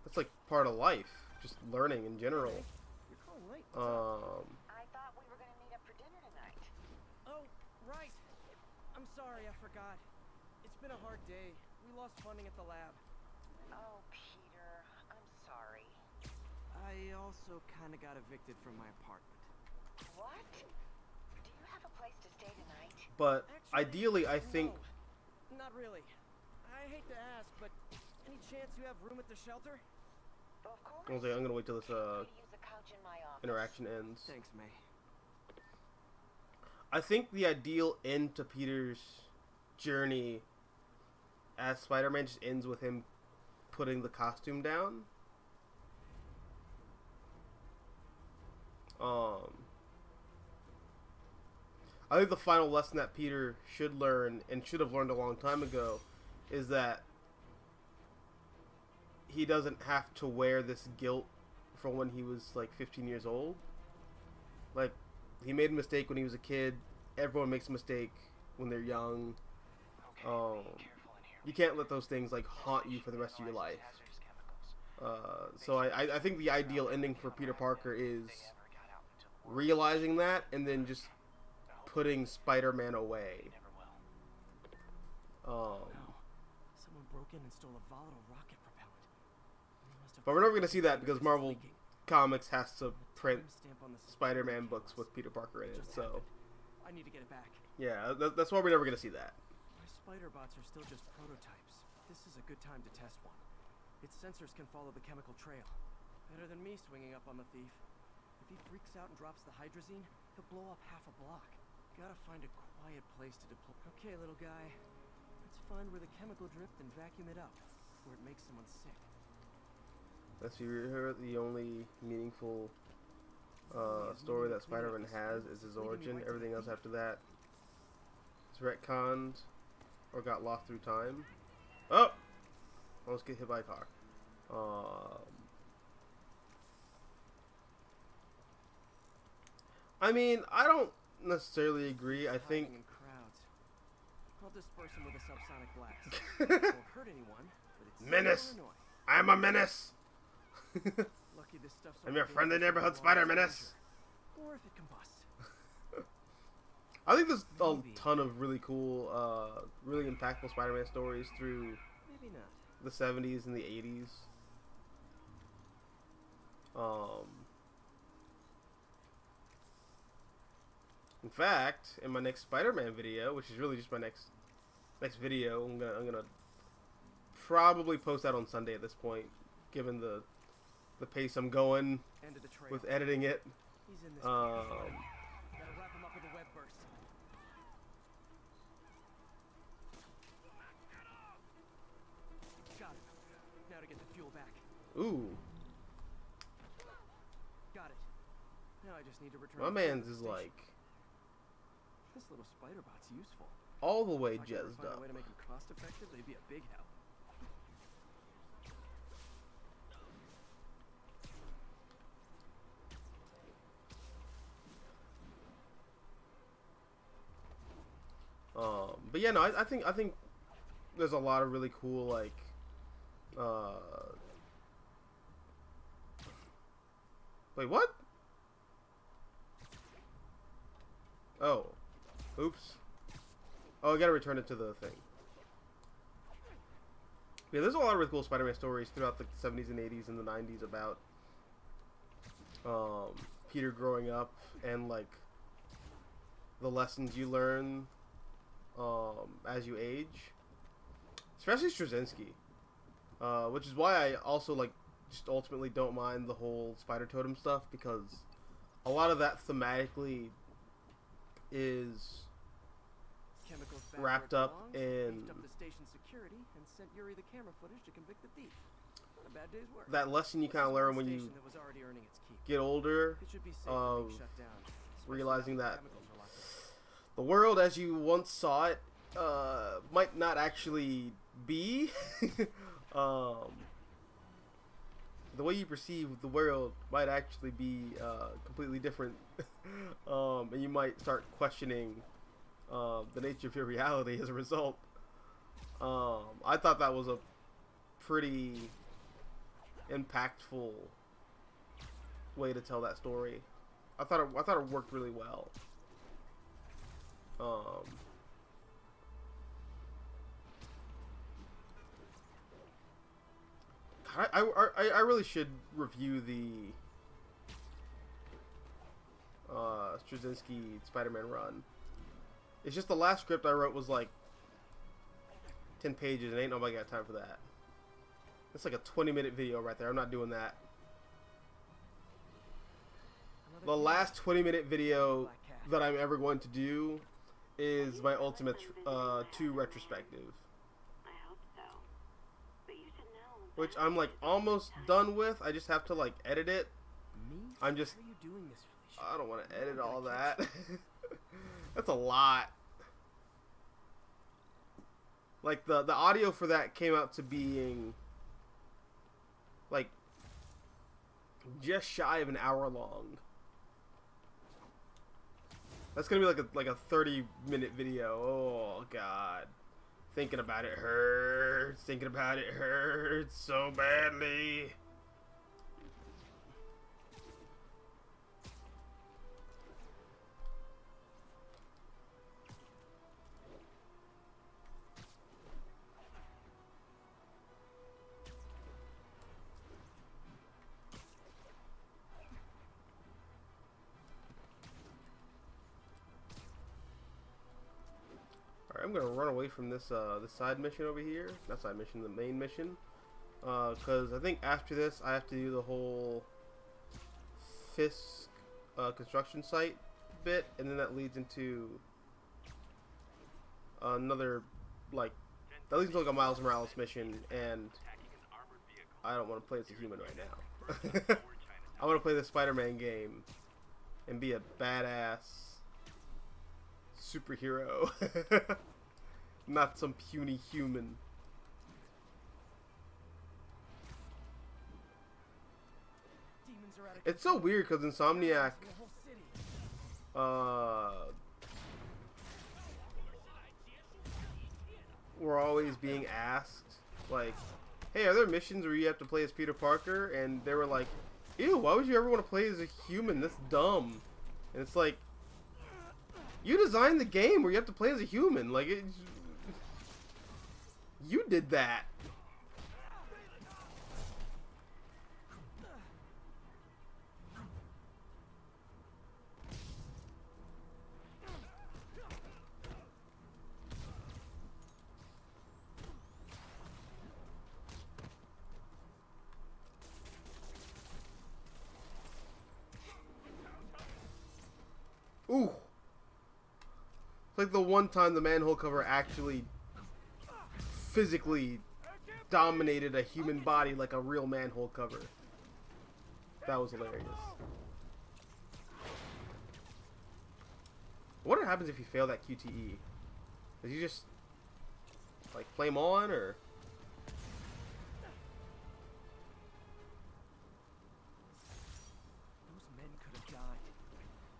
That's like part of life, just learning in general. You're calling late. What's up? I thought we were gonna meet up for dinner tonight. Oh, right. I'm sorry, I forgot. It's been a hard day. We lost funding at the lab. Oh, Peter, I'm sorry. I also kind of got evicted from my apartment. What? Do you have a place to stay tonight? But Actually, ideally, I think no, not really. I hate to ask, but any chance you have room at the shelter? Of course. I'm gonna wait till this Feel free to use the couch in my office. interaction ends. Thanks, May. I think the ideal end to Peter's journey as Spider-Man just ends with him putting the costume down. I think the final lesson that Peter should learn, and should have learned a long time ago, is that he doesn't have to wear this guilt from when he was like 15 years old. Like, he made a mistake when he was a kid. Everyone makes a mistake when they're young. You can't let those things like haunt you for the rest of your life. So I think the ideal ending for Peter Parker is realizing that and then just putting Spider-Man away. Someone broke in and stole a volatile rocket propellant. But we're never going to see that because Marvel Comics has to print Spider-Man books with Peter Parker in it. So I need to get it back. yeah, that's why we're never going to see that. My spider bots are still just prototypes. This is a good time to test one. Its sensors can follow the chemical trail. Better than me swinging up on the thief. If he freaks out and drops the hydrazine, he'll blow up half a block. Gotta find a quiet place to deploy. Okay, little guy. Let's find where the chemical drift and vacuum it up, where it makes someone sick. Let's see here. The only meaningful story that Spider-Man has is his origin. Everything else after that is retconned or got lost through time. Oh! Almost get hit by a car. I mean, I don't necessarily agree. I think Hiding in crowds. I'll disperse him with a subsonic blast. Won't hurt anyone, but it's Menace. so annoying. I'm a menace. Lucky this stuff's I'm your only friendly dangerous neighborhood for a long Spider-Menace. adventure. Or if it combusts. I think there's a ton of really cool, really impactful Spider-Man stories through Maybe not. the 70s and the 80s. In fact, in my next Spider-Man video, which is really just my next video, I'm gonna probably post that on Sunday at this point, given the pace I'm going End of the trail. with editing it. He's in this. Gotta wrap him up with a web burst. Got it. Now to get the fuel back. Ooh, Got it. Now I just need to return. my the fuel man's to the is station. like This little spider bot's useful. all the way If I could ever jazzed find a up. way to make them cost effective, they'd be a big help. But yeah, no, I think there's a lot of really cool like wait, what? Oh, oops. Oh, I gotta return it to the thing. Yeah, there's a lot of really cool Spider-Man stories throughout the 70s and 80s and the 90s about Peter growing up and like the lessons you learn as you age, especially Straczynski, which is why I also like just ultimately don't mind the whole Spider Totem stuff, because a lot of that thematically is Chemicals back wrapped where it up belongs, in beefed up the station security and sent Yuri the camera footage to convict the thief. Not a bad day's work. that lesson you kind of This is learn one when you station that was already earning its keep. get older, It should be safe of from being shut down, especially realizing now that chemicals are locked up. the world as you once saw it might not actually be. The way you perceive the world might actually be completely different. And you might start questioning the nature of your reality as a result. I thought that was a pretty impactful way to tell that story. I thought it worked really well. I really should review the Straczynski Spider-Man run. It's just the last script I wrote was like 10 pages, and ain't nobody got time for that. It's like a 20-minute video right there. I'm not doing that. The last 20-minute video that I'm ever going to do is my Ultimate 2 retrospective, I hope so. But you should know. which I'm like almost done with. I just have to like edit it. Me? I'm just, Why are you doing this, Felicia? I don't want to edit I'm all gonna that. catch That's a lot. Like the audio for that came out to being like just shy of an hour long. That's gonna be like a 30-minute video. Oh god, thinking about it hurts. Thinking about it hurts so badly. I'm gonna run away from this this side mission over here. Not side mission, the main mission. Cause I think after this I have to do the whole Fisk construction site bit, and then that leads into another that leads into like a Miles Morales mission, and I don't want to play as a human right now. I want to play the Spider-Man game and be a badass superhero. Not some puny human. Demons are out of It's so weird because Insomniac, the whole city. we're always being asked, like, hey, are there missions where you have to play as Peter Parker? And they were like, ew, why would you ever want to play as a human? That's dumb. And it's like, you designed the game where you have to play as a human. Like, you did that. Ooh. It's like the one time the manhole cover actually physically dominated a human body like a real manhole cover. That was hilarious. I wonder what happens if you fail that QTE. Does he just like flame on, or? Those men could have died.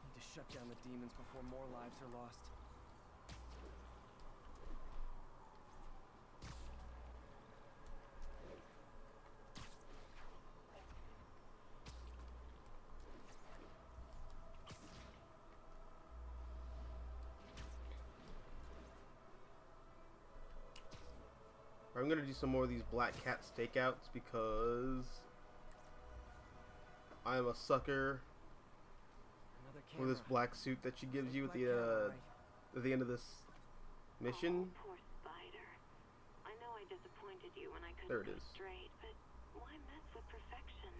Need to shut down the demons before more lives are lost. I'm gonna do some more of these Black Cat stakeouts because I'm a sucker Another for this camera. black suit that she gives you at Black camera, right? the end of this mission. Oh, poor Spider. I know I disappointed you when I There couldn't it go is. straight, but why mess with perfection?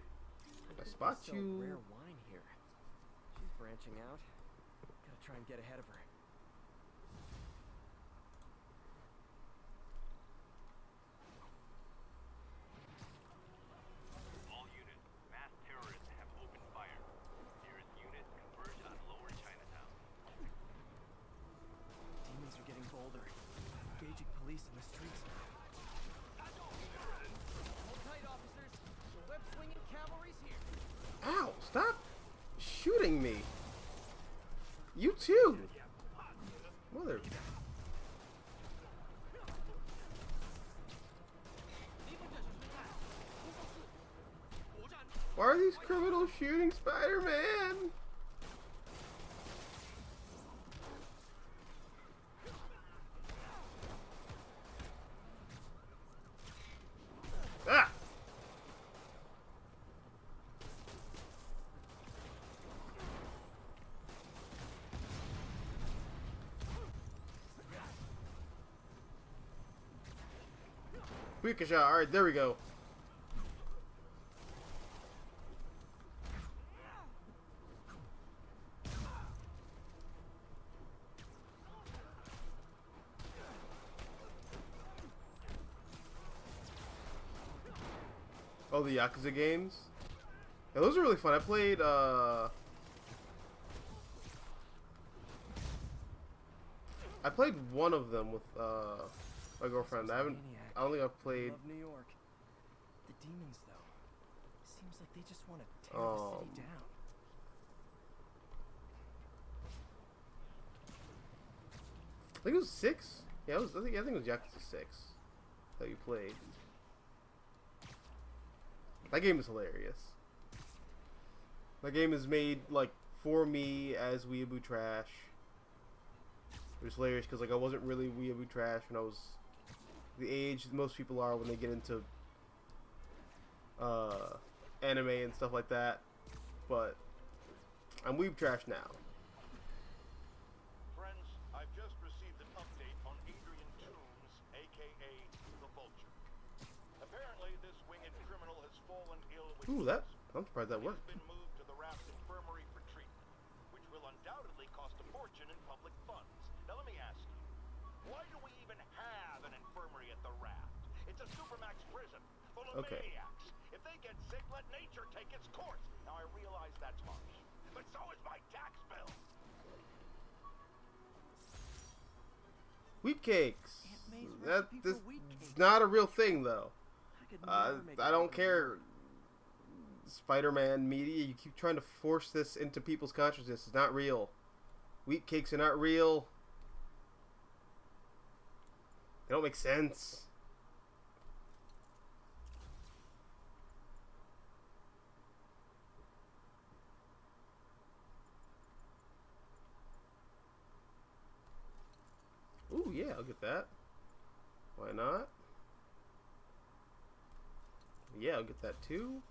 I spot They sell you. rare wine here. She's branching out. Gotta try and get ahead of her. All units, mass terrorists have opened fire. Nearest unit converge on Lower Chinatown. Demons are getting bolder. Engaging police in the streets. Hold tight, officers. The web-swinging cavalry's here. Ow! Stop shooting me. You too. Mother. Why are these criminals shooting Spider-Man? Ah! Quick shot. All right, there we go. Oh, the Yakuza games? Yeah, those are really fun. I played, one of them with, my girlfriend. I don't think I've played... Love New York. The demons, though. Seems like they just want to tear the city down. I think it was 6. Yeah, I think it was Yakuza 6 that you played. That game is hilarious. That game is made, like, for me as weeaboo trash. It was hilarious because, like, I wasn't really weeaboo trash when I was the age that most people are when they get into anime and stuff like that. But I'm weeb trash now. Friends, I've just received an update on Adrian Toombs, aka the Vulture. Apparently, this winged criminal has fallen ill with Ooh, I'm surprised that worked. He's been moved to the Raft Infirmary for treatment, which will undoubtedly cost a fortune in public funds. Now let me ask you, why do we even have an infirmary at the Raft? It's a supermax prison full of maniacs. If they get sick, let nature take its course. Now I realize that's harsh, but so is my tax bill. Wheat cakes. Aunt May's This recipe for wheat is cakes. not a real thing, though. I could never make I it don't work. care. Spider-Man media, you keep trying to force this into people's consciousness. It's not real. Wheat cakes are not real. They don't make sense. Ooh, yeah, I'll get that. Why not? Yeah, I'll get that too.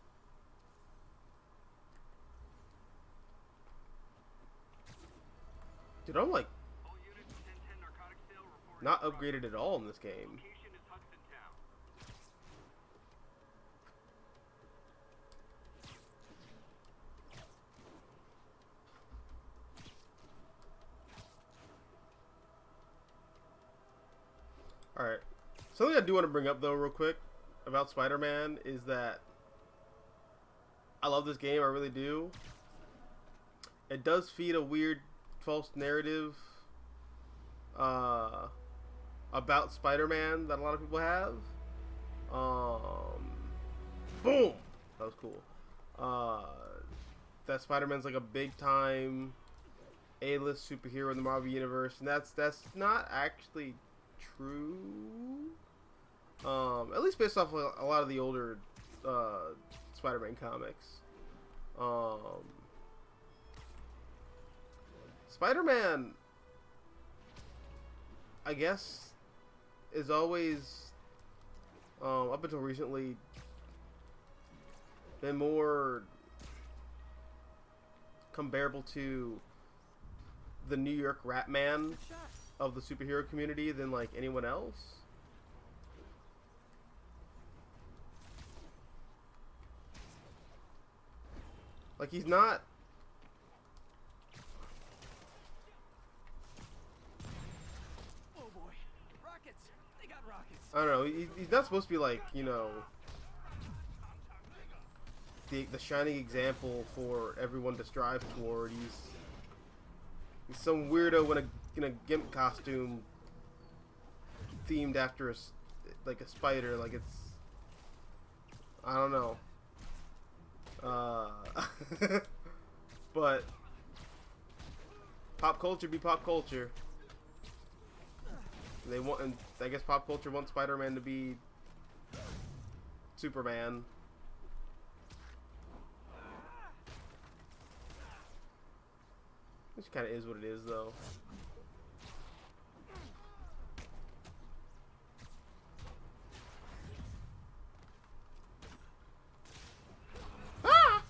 Dude, I'm like All units 1010 narcotics sale reported. not upgraded at all in this game. Location is Hudson Town. Alright. Something I do want to bring up, though, real quick about Spider-Man is that I love this game. I really do. It does feed a weird, false narrative about Spider-Man that a lot of people have. Boom! That was cool. That Spider-Man's like a big-time A-list superhero in the Marvel Universe, and that's not actually true. At least based off a lot of the older Spider-Man comics. Spider-Man, I guess, is always, up until recently, been more comparable to the New York Ratman of the superhero community than like anyone else. Like, he's not Oh boy, rockets! They got rockets. I don't know, he's not supposed to be like, you know, the shining example for everyone to strive toward. He's some weirdo in a gimp costume themed after like a spider. Like, it's, I don't know. But pop culture be pop culture. They want, and I guess pop culture wants Spider-Man to be Superman. Which kind of is what it is, though. Ah!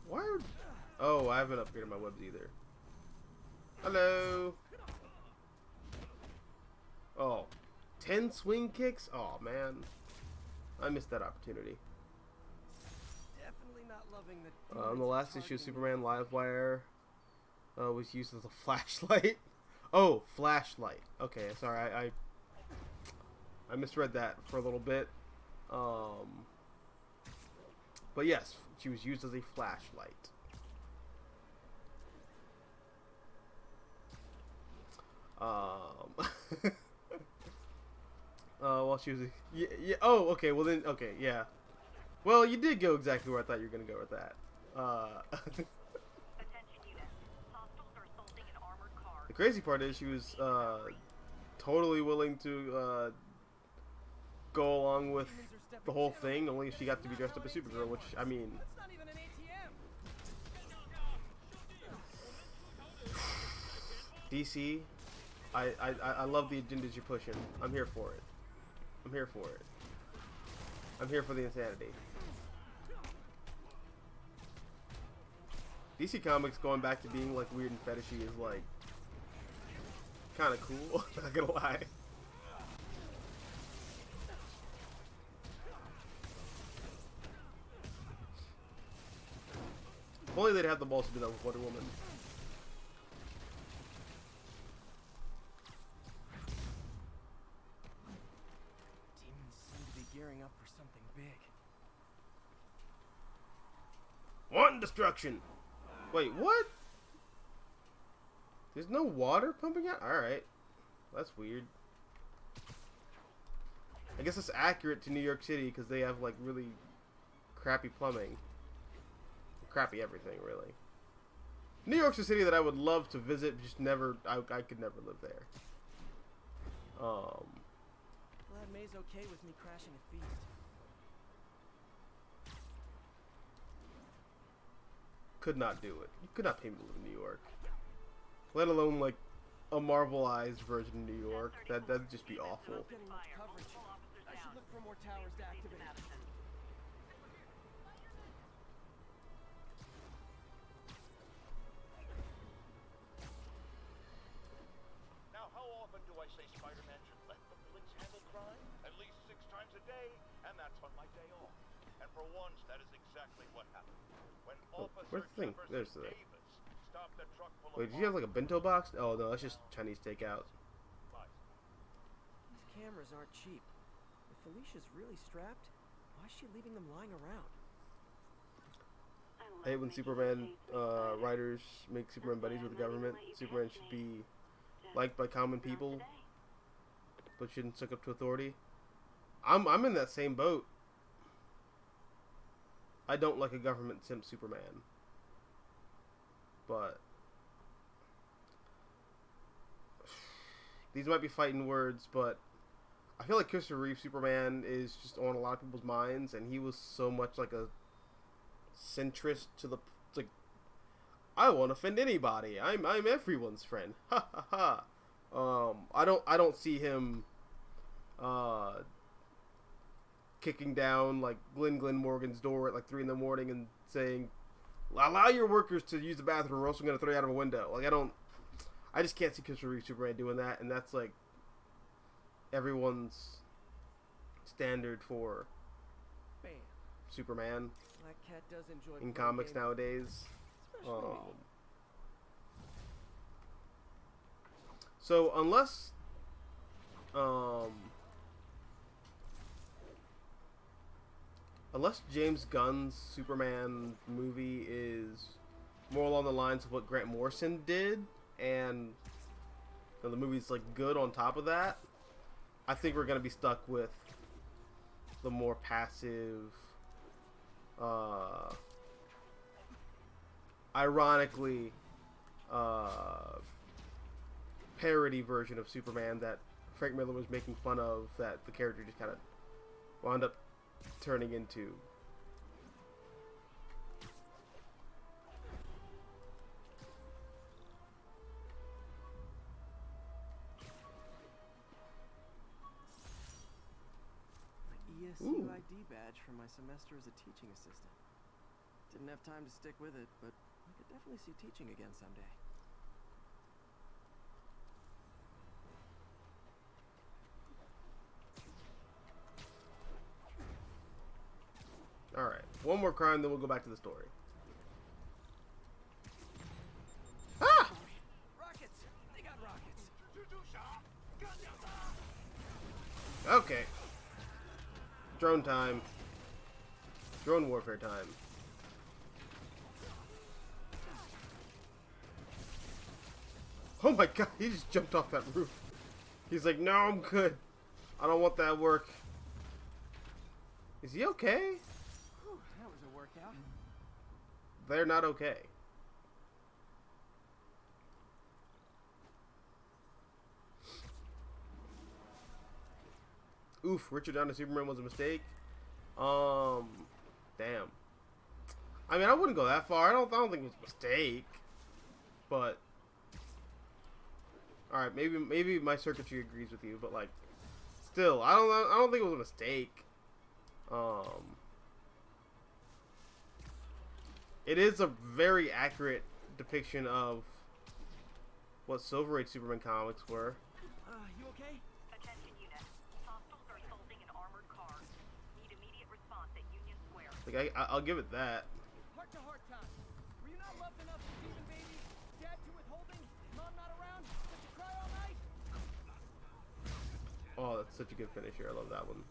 Why are... Oh, I haven't upgraded my webs either. Hello. Oh, 10 swing kicks? Oh, man. I missed that opportunity. Definitely not loving the The last issue of Superman Livewire was used as a flashlight. Oh, flashlight. Okay, sorry, I misread that for a little bit. But yes, she was used as a flashlight. While she was yeah. Oh, okay. Well then, okay, yeah. Well, you did go exactly where I thought you were gonna go with that. The crazy part is she was totally willing to go along with the whole thing. Only she got to be dressed up as Supergirl, which I mean. That's not even an ATM. DC, I love the agendas you're pushing. I'm here for it. I'm here for it. I'm here for the insanity. DC Comics going back to being like weird and fetishy is like kind of cool. Not gonna lie. If only they'd have the balls to do that with Wonder Woman. Gearing up for something big. One destruction. Wait, what? There's no water pumping out? Alright. That's weird. I guess it's accurate to New York City because they have like really crappy plumbing. Crappy everything, really. New York's a city that I would love to visit, just never, I could never live there. Glad May's okay with me crashing a feast. Could not do it. You could not pay me to live in New York. Let alone like a Marvelized version of New York. That'd just be awful. Not getting much coverage. I should look for more towers to activate. Now, how often do I say Spider-Man should let the police handle crime? At least 6 times a day, and that's on my day off. And for once, that is exactly what happened. When Where's the thing? There's the... Davis stopped the truck full Wait, of did you have like a bento box? Oh no, that's just Chinese takeout. These cameras aren't cheap. If Felicia's really strapped, why is she leaving them lying around? I hate when Superman writers make Superman buddies with the government. Superman should be liked by common people, but shouldn't suck up to authority. I'm in that same boat. I don't like a government simp Superman. But these might be fighting words, but I feel like Christopher Reeve Superman is just on a lot of people's minds, and he was so much like a centrist to the like. I won't offend anybody. I'm everyone's friend. Ha ha ha. I don't see him kicking down like Glenn Morgan's door at like 3 in the morning and saying, allow your workers to use the bathroom or else I'm going to throw you out of a window. Like I just can't see Christopher Reeve Superman doing that, and that's like everyone's standard for Bam. Superman Black Cat does enjoy in playing comics games, nowadays. especially me. So unless James Gunn's Superman movie is more along the lines of what Grant Morrison did, and you know, the movie's like good on top of that, I think we're gonna be stuck with the more passive, ironically, parody version of Superman that Frank Miller was making fun of, that the character just kind of wound up turning into. ESU ID badge for my semester as a teaching assistant. Didn't have time to stick with it, but I could definitely see teaching again someday. Alright, one more crime, then we'll go back to the story. Ah! Rockets! They got rockets! Okay. Drone time. Drone warfare time. Oh my god, he just jumped off that roof. He's like, no, I'm good. I don't want that work. Is he okay? Whew, that was a workout. They're not okay. Oof, Richard Donner Superman was a mistake. Damn. I mean, I wouldn't go that far. I don't think it was a mistake. But all right, maybe my circuitry agrees with you, but like, still, I don't think it was a mistake. It is a very accurate depiction of what Silver Age Superman comics were. You okay? Attention unit. Hostiles are assaulting an armored car. Need immediate response at Union Square. Like I'll give it that. Heart to heart time. Were you not loved enough to keep the baby? Dad too withholding? Mom not around? Did you cry all night? Oh, that's such a good finisher. I love that one.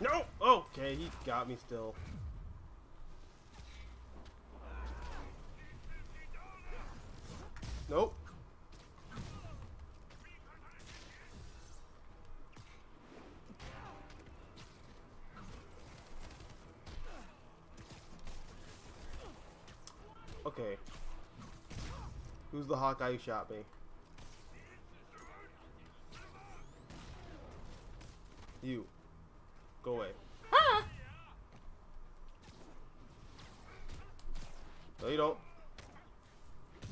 No! Okay, he got me still. Nope. Okay. Who's the Hawkeye who shot me? You. Go away. Ah! No, you don't.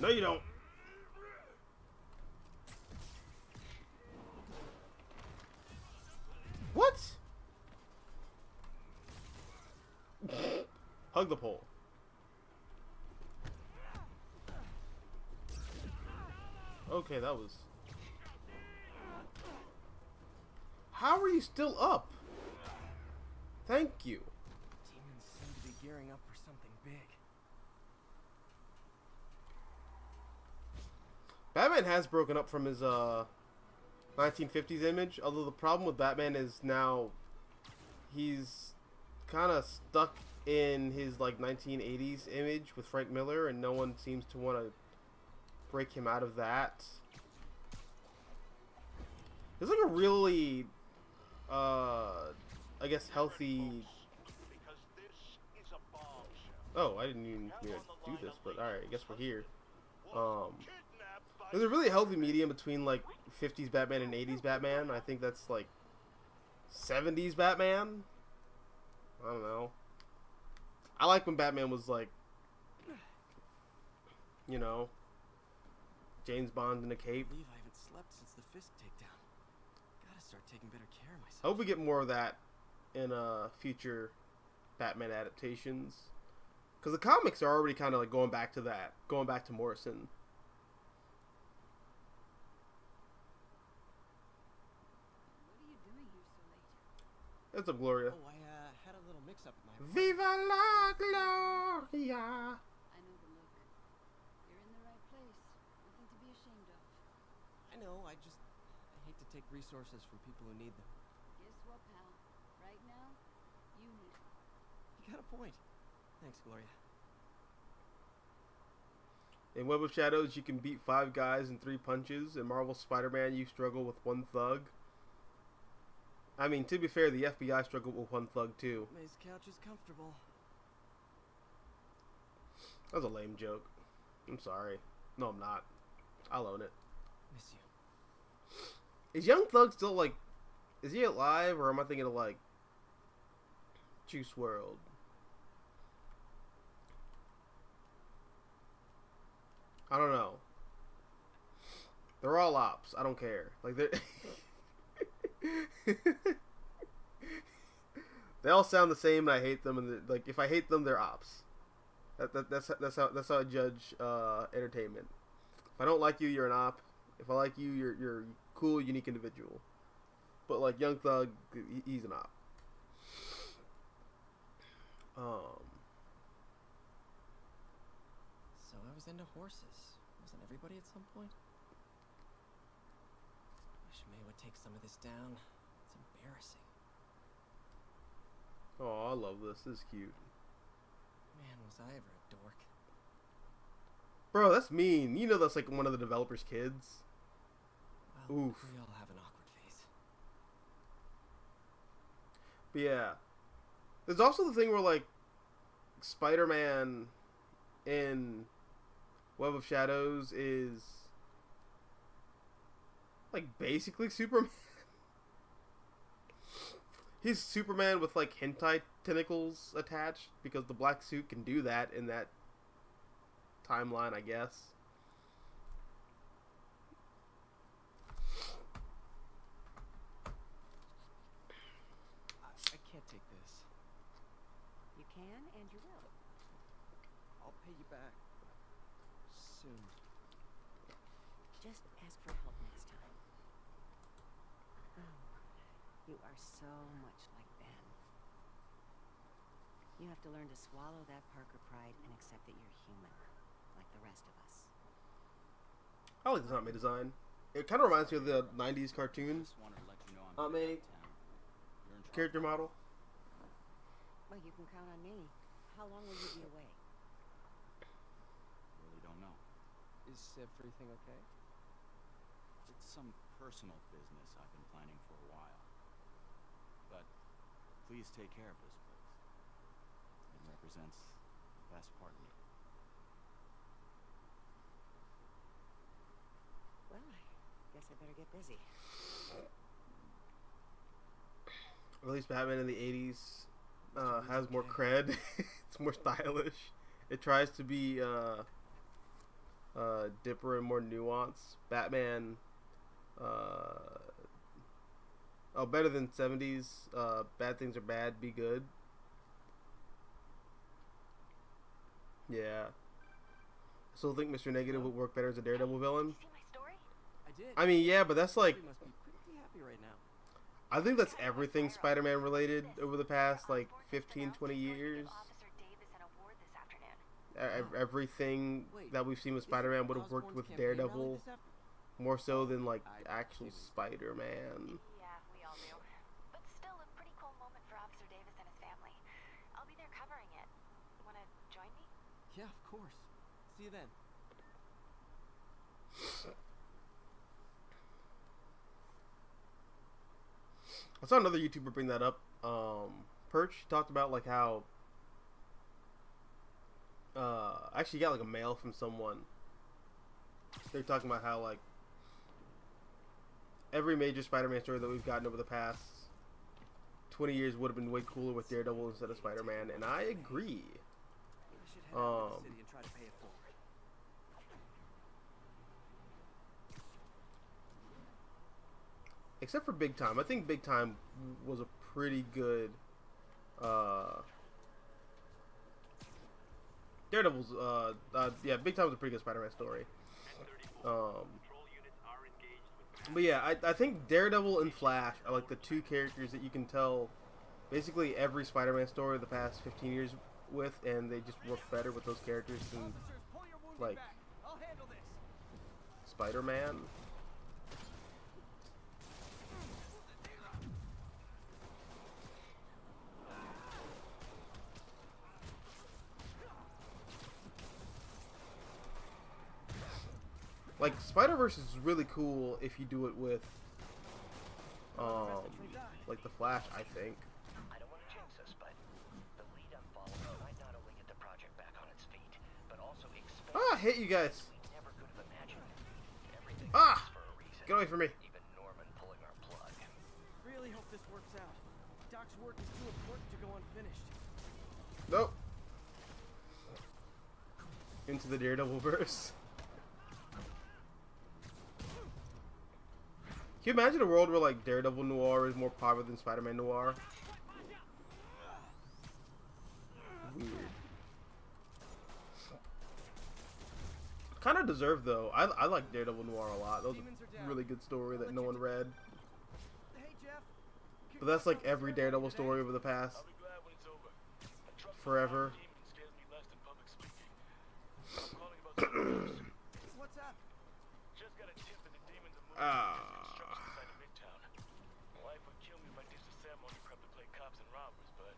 No, you don't. What? Hug the pole. Okay, that was... How are you still up? Thank you. Demons seem to be gearing up for something big. Batman has broken up from his 1950s image, although the problem with Batman is now he's kind of stuck in his like 1980s image with Frank Miller, and no one seems to want to break him out of that. It's like a really I guess healthy. Oh, I didn't even mean to do this, but alright, I guess we're here. There's a really healthy medium between like 50s Batman and 80s Batman. I think that's like 70s Batman. I don't know. I like when Batman was like, you know, James Bond in a cape. I believe I haven't slept since the Fisk takedown. Gotta start taking better care of myself. I hope we get more of that in future Batman adaptations, because the comics are already kind of like going back to that, going back to Morrison. What are you doing here so late? What's up, Gloria? Oh, I had a little mix-up at my Viva la Gloria! I know the look. You're in the right place. Nothing to be ashamed of. I know, I hate to take resources from people who need them. well, pal. Right now, you need it. You got a point. Thanks, Gloria. In Web of Shadows, you can beat 5 guys in 3 punches. In Marvel Spider-Man, you struggle with 1 thug. I mean, to be fair, the FBI struggled with 1 thug too. May's couch is comfortable. That was a lame joke. I'm sorry. No, I'm not. I'll own it. Miss you. Is Young Thug still, like... Is he alive, or am I thinking of, like... Juice WRLD? I don't know. They're all ops. I don't care. Like, they're... They all sound the same, and I hate them. And like, if I hate them, they're ops. That's how I judge entertainment. If I don't like you, you're an op. If I like you, you're a cool, unique individual. But like Young Thug, he's an op. So I was into horses. Wasn't everybody at some point? Wish May would take some of this down. It's embarrassing. Oh, I love this. This is cute. Man, was I ever a dork. Bro, that's mean. You know that's like one of the developers' kids. Well, Oof. we all have an awkward phase. But yeah. There's also the thing where like Spider-Man in Web of Shadows is like basically Superman. He's Superman with like hentai tentacles attached because the black suit can do that in that timeline, I guess. I can't take this. You can and you will. I'll pay you back. Soon. Just ask for help next time. Oh, you are so much like Ben. You have to learn to swallow that Parker pride and accept that you're human, like the rest of us. I like this Aunt May design. It kind of reminds me of the 90s cartoon Just wanted to let you know I'm Aunt May out of town. You're in trouble. character model. Well, you can count on me. How long will you be away? Really don't know. Is everything okay? It's some personal business I've been planning for a while. But please take care of this place. It represents the best part of me. Well, I guess I better get busy. At least Batman in the 80s has more cred. It's more stylish. It tries to be dipper and more nuanced. Batman, better than 70s. Bad things are bad, be good. Yeah. I still think Mr. Negative would work better as a Daredevil villain. See my story? I did. I mean, yeah, but that's like, You must be pretty happy right now. I think that's everything Spider-Man related over the past like 15, 20 years. Officer Davis an award this afternoon. Everything that we've seen with Spider-Man would have worked with Daredevil more so than like actual Spider-Man. Yeah, we all do. But still a pretty cool moment for Officer Davis and his family. I'll be there covering it. Wanna join me? Yeah, of course. See you then. I saw another YouTuber bring that up. Perch talked about like how I actually got like a mail from someone. They're talking about how like every major Spider-Man story that we've gotten over the past 20 years would have been way cooler with Daredevil instead of Spider-Man, and I agree. Maybe we should head out to the city and try to pay it forward. Except for Big Time. I think Big Time was a pretty good Daredevil's yeah, Big Time was a pretty good Spider-Man story. But yeah, I think Daredevil and Flash are like the two characters that you can tell basically every Spider-Man story of the past 15 years with, and they just work better with those characters than like Spider-Man. Like, Spider-Verse is really cool if you do it with, like the Flash, I think. I don't want to jinx us, but the lead I'm following might not only get the project back on its feet, but also expand. Ah, hit you guys. We never could have imagined. Everything Ah! happens for a reason. Get away from me. Even Norman pulling our plug. Really hope this works out. Doc's work is too important to go unfinished. Nope. Into the Daredevil verse. Can you imagine a world where like Daredevil Noir is more popular than Spider-Man Noir? Weird. Kind of deserved though. I like Daredevil Noir a lot. That was a really good story that no one read. Hey, Jeff. But that's like every Daredevil story over the past forever. What's up? Just got a tip that the demons are moving Ah. to construction site in Midtown. My wife would kill me if I ditched the ceremony prep to play cops and robbers, but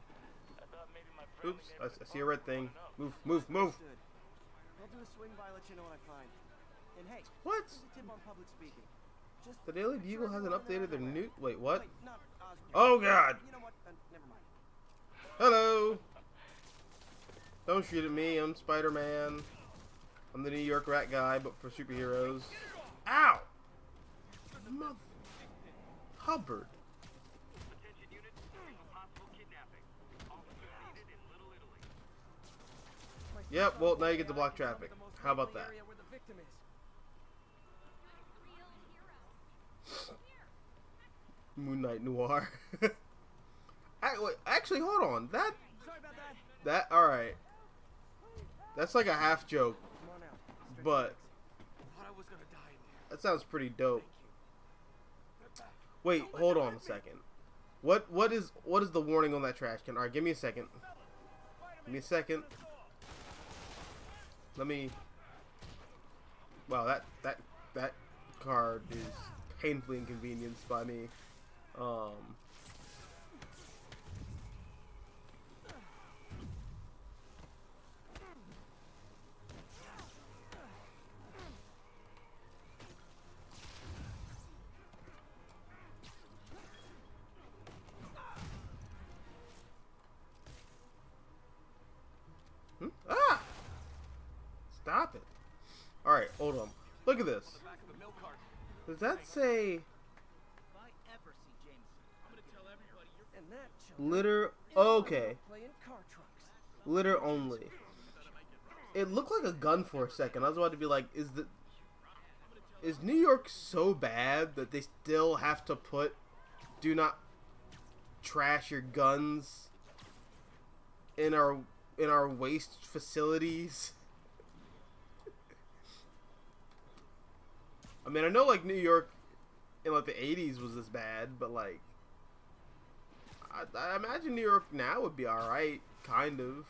I thought maybe my friendly Oops, neighborhood I see a red thing. department Move, move, move. Good. I'll do a swing by, let you know what I find. And hey, What? here's a tip on public speaking. Just The Daily make Bugle sure hasn't everyone updated their underwear. new. Wait, what? Wait, not Osborne. Oh God! You know what? Never mind. Hello. Don't shoot at me. I'm Spider-Man. I'm the New York rat guy, but for superheroes. Ow! Mother. Hubbard. Attention units, possible kidnapping. Officers needed in Little Italy. Yep, well, now you get to block traffic. How about that? Area where the victim is. Moon Knight Noir. Wait, actually, hold on. Sorry about that. Alright. That's like a half joke, Come on out. Straight but to Thought I was gonna die in there. that sounds pretty dope. Get back. Wait, hold on a second. What is the warning on that trash can? Alright, give me a second. Give me a second. Let me. Wow, that card is painfully inconvenienced by me. Ah! Stop it. Alright, hold on. Look at this. Back of the milk carton. Does that say If I ever see Jameson, I'm gonna tell everybody you're. And that children litter? is Okay. playing car trucks. Litter only. It looked like a gun for a second. I was about to be like, is New York so bad that they still have to put do not trash your guns in our waste facilities? I mean, I know like New York in like the 80s was this bad, but like I imagine New York now would be alright, kind of.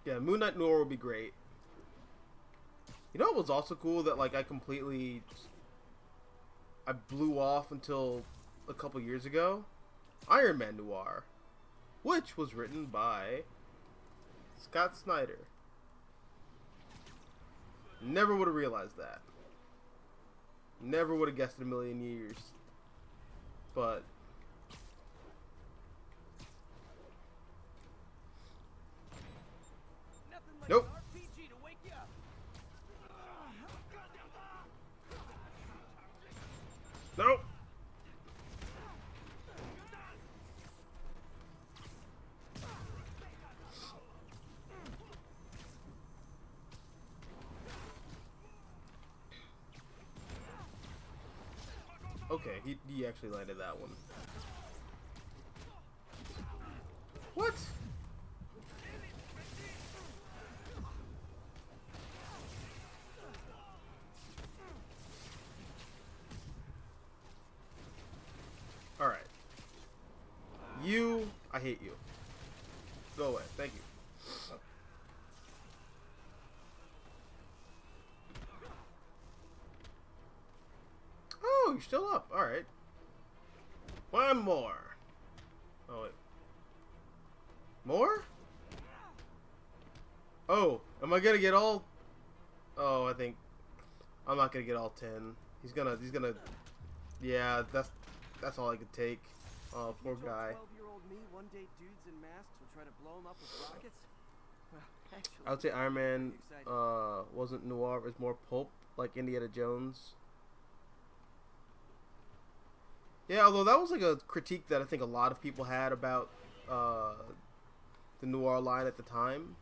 Yeah, Moon Knight Noir would be great. You know what was also cool that like I blew off until a couple years ago? Iron Man Noir, which was written by Scott Snyder. Never would have realized that. Never would have guessed in a million years. But Nothing like nope. an RPG to wake you up. Nope. Okay, he actually landed that one. What? Alright. I hate you. Go away. Thank you. you're still up. All right. One more. Oh wait. More? Oh, am I gonna get all? Oh, I think I'm not gonna get all 10. He's gonna. Yeah, that's all I could take. Oh, poor guy. 12-year-old me one day dudes in masks will try to blow him up with rockets. Well, actually, I would say Iron Man pretty exciting. wasn't noir, it was more pulp, like Indiana Jones. Yeah, although that was like a critique that I think a lot of people had about the noir line at the time.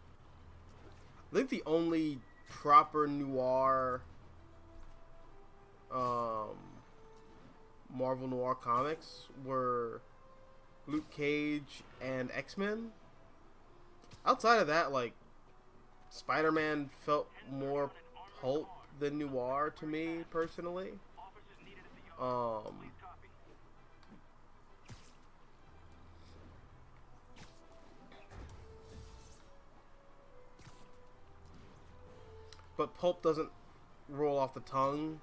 I think the only proper noir Marvel noir comics were Luke Cage and X-Men. Outside of that, like, Spider-Man felt more pulp than noir to me, personally. But pulp doesn't roll off the tongue,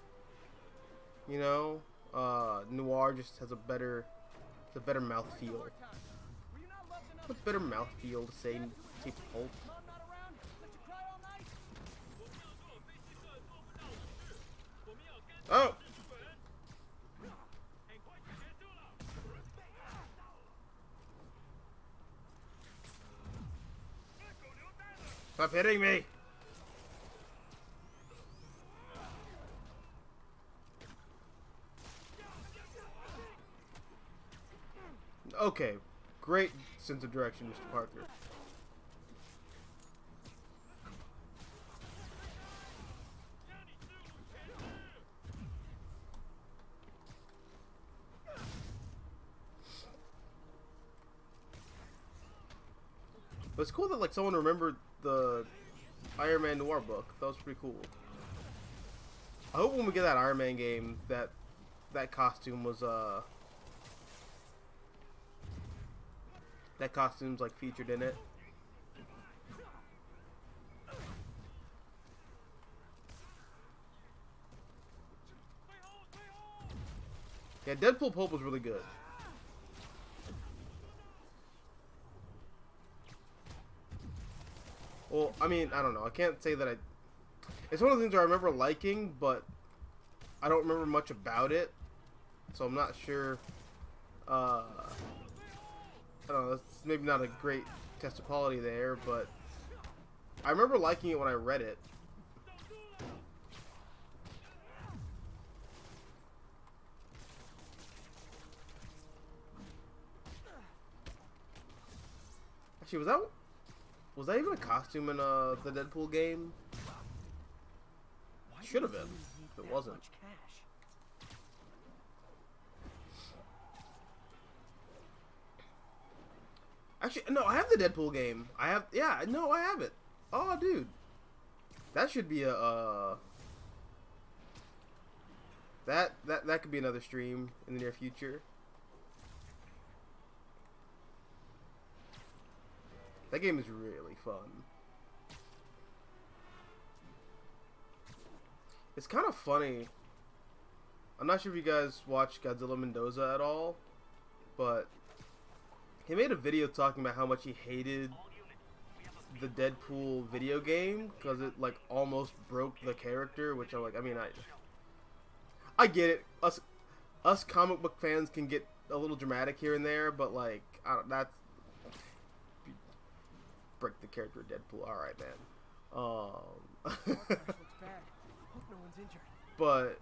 you know? Noir just has a better mouthfeel. A better mouthfeel to say pulp. Oh! Stop hitting me! Okay, great sense of direction, Mr. Parker. But it's cool that like someone remembered the Iron Man Noir book. That was pretty cool. I hope when we get that Iron Man game that costume was that costume's like featured in it. Yeah, Deadpool Pulp was really good. Well, I mean, I don't know. I can't say that I... It's one of the things I remember liking, but I don't remember much about it. So I'm not sure... I don't know, that's maybe not a great test of quality there, but I remember liking it when I read it. Actually, was that even a costume in the Deadpool game? Should have been, if it wasn't. Actually, no, I have the Deadpool game. I have it. Oh, dude. That should be a, that could be another stream in the near future. That game is really fun. It's kind of funny. I'm not sure if you guys watch Godzilla Mendoza at all, but he made a video talking about how much he hated the Deadpool video game because it like almost broke the character, which I'm like, I mean, I get it. Us comic book fans can get a little dramatic here and there, but like, that's break the character of Deadpool. All right, man. Looks bad. Hope no one's injured. But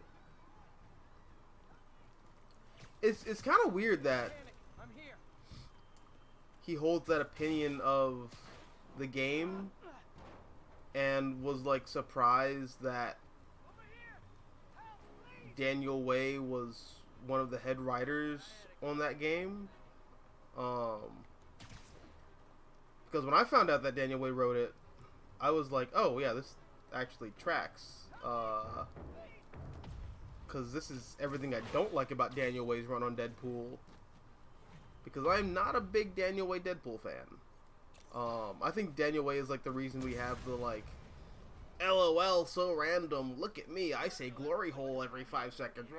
it's kind of weird that I'm here. he holds that opinion of the game and was like surprised that Daniel Way was one of the head writers on that game. Because when I found out that Daniel Way wrote it, I was like, oh yeah, this actually tracks. Because this is everything I don't like about Daniel Way's run on Deadpool. Because I'm not a big Daniel Way Deadpool fan. I think Daniel Way is like the reason we have the like LOL, so random. Look at me. I say glory hole every 5 seconds.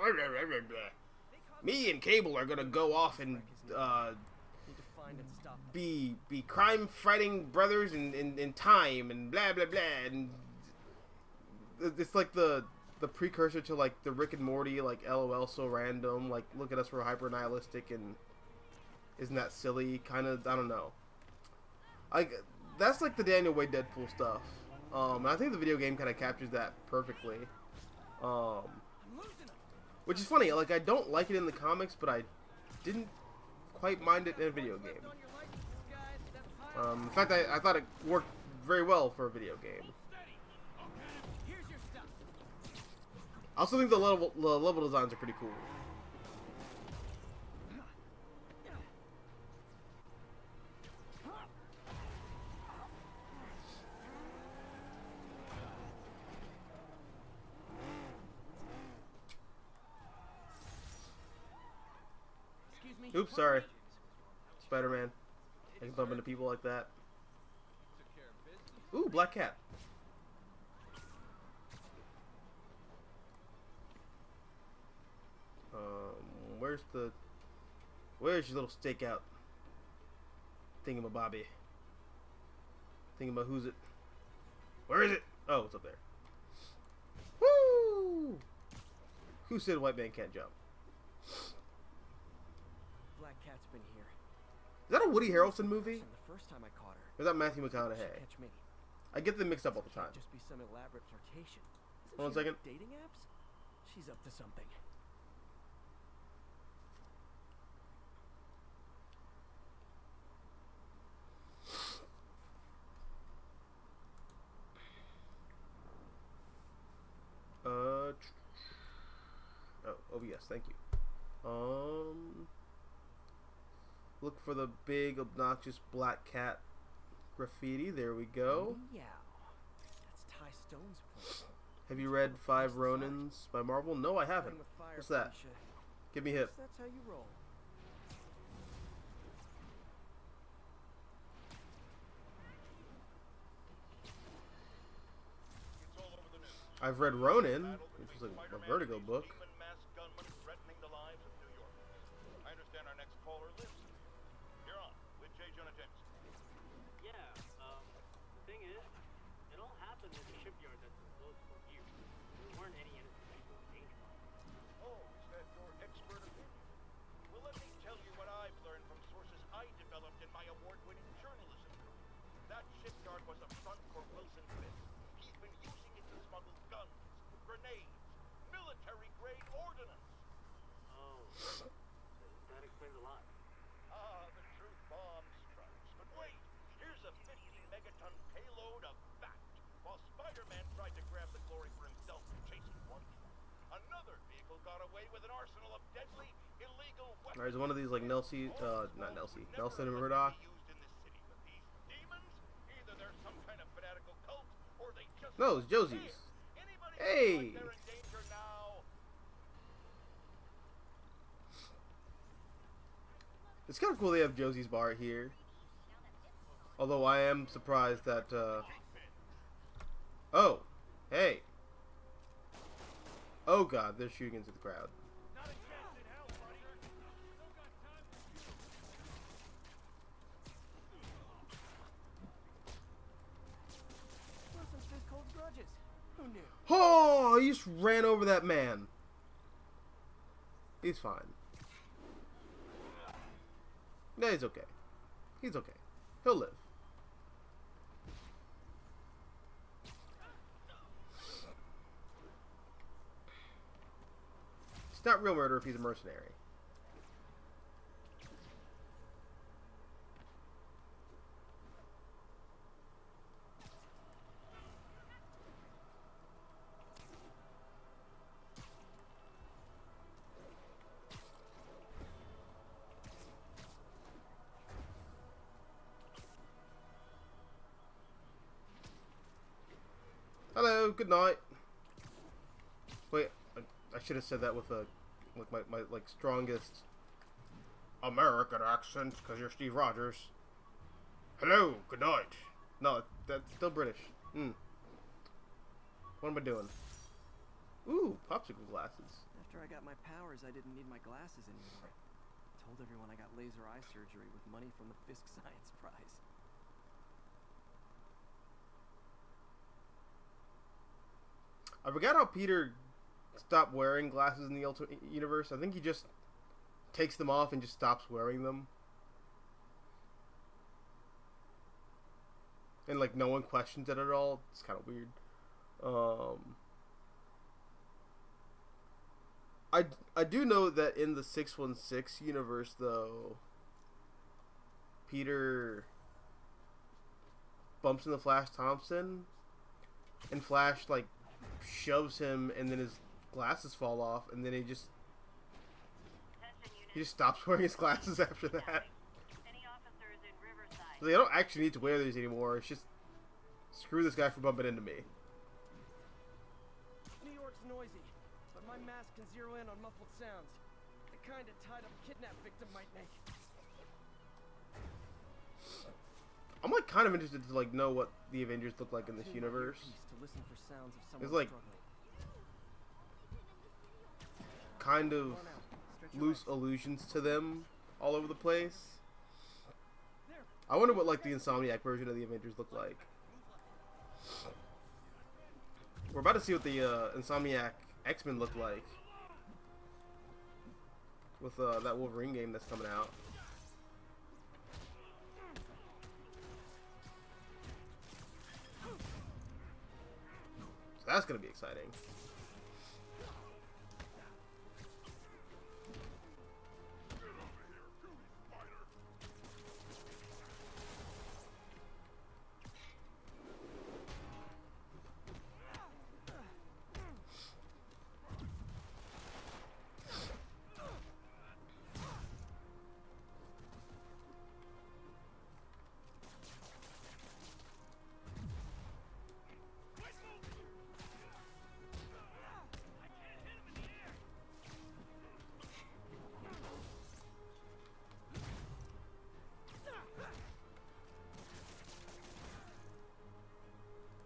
Me and Cable are gonna go off and Need to find and stop them. be crime fighting brothers in time and blah blah blah, and it's like the precursor to like the Rick and Morty, like LOL, so random. Like, look at us, we're hyper nihilistic, and isn't that silly? Kind of, I don't know. Like, that's like the Daniel Way Deadpool stuff. And I think the video game kind of captures that perfectly. Which is funny. Like, I don't like it in the comics, but I didn't quite mind it in a video game. In fact, I thought it worked very well for a video game. I also think the level designs are pretty cool. Oops, sorry. Spider-Man. I can bump into people like that. Ooh, Black Cat. Where's your little stakeout thingamabobby? Who's it? Where is it? Oh, it's up there. Woo! Who said white man can't jump? Black Cat's been here. Is that a Woody Harrelson movie? From the first time I caught her. Or is that Matthew She'll McConaughey? catch me. I get them mixed up all the time. Just be some elaborate flirtation. Hold on a second. Dating apps? She's up to something. Oh yes, thank you. Look for the big obnoxious black cat graffiti. There we go. Yeah, that's Ty Stone's place. Have you read Five Ronins by Marvel? No, I haven't. What's that? Give me hip. That's how you roll. I've read Ronin, which is a Vertigo book. I understand our next caller lives. You're on with J. Jonah Jameson. Yeah, the thing is, it all happened at a shipyard that's been closed for years. There weren't any innocent people in danger. Oh, is that your expert opinion? Well, let me tell you what I've learned from sources I developed in my award-winning journalism career. That shipyard was a front for Wilson Fisk. He's been using it to smuggle guns, grenades, military-grade ordnance. Oh, that explains a lot. Ah, the truth bomb strikes. But wait, here's a 50-megaton payload of fact. While Spider-Man tried to grab the glory for himself chasing one truck, another vehicle got away with an arsenal of deadly, illegal weapons. Alright, is one of these like Nelson and Murdoch? No, it's Josie's. Hey! It's kind of cool they have Josie's bar here. Although I am surprised that, Oh! Hey! Oh god, they're shooting into the crowd. Who knew? Oh, he just ran over that man. He's fine. Yeah, he's okay. He's okay. He'll live. It's not real murder if he's a mercenary. Hello, good night. Wait, I should have said that with my like strongest American accent because you're Steve Rogers. Hello, good night. No, that's still British. What am I doing? Ooh, popsicle glasses. After I got my powers, I didn't need my glasses anymore. Told everyone I got laser eye surgery with money from the Fisk Science Prize. I forgot how Peter stopped wearing glasses in the Ultimate Universe. I think he just takes them off and just stops wearing them. And, like, no one questions it at all. It's kind of weird. I do know that in the 616 universe, though, Peter bumps into Flash Thompson, and Flash, like, shoves him, and then his glasses fall off, and then he just stops wearing his glasses after that. So they don't actually need to wear these anymore. It's just screw this guy for bumping into me. New York's noisy, but my mask can zero in on muffled sounds. The kind a tied-up kidnap victim might make. I'm like kind of interested to like know what the Avengers look like in this universe. To listen for sounds of someone There's like kind of loose allusions to them all over the place. I wonder what like the Insomniac version of the Avengers look like. We're about to see what the Insomniac X-Men look like with that Wolverine game that's coming out. So that's gonna be exciting.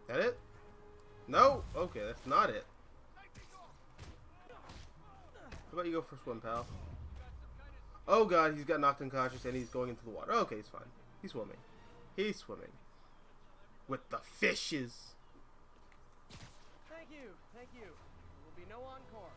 That it? No? Okay, that's not it. How about you go first one, pal? Oh god, he's got knocked unconscious and he's going into the water. Okay, he's fine. He's swimming. He's swimming. With the fishes. Thank you, thank you. There will be no encore.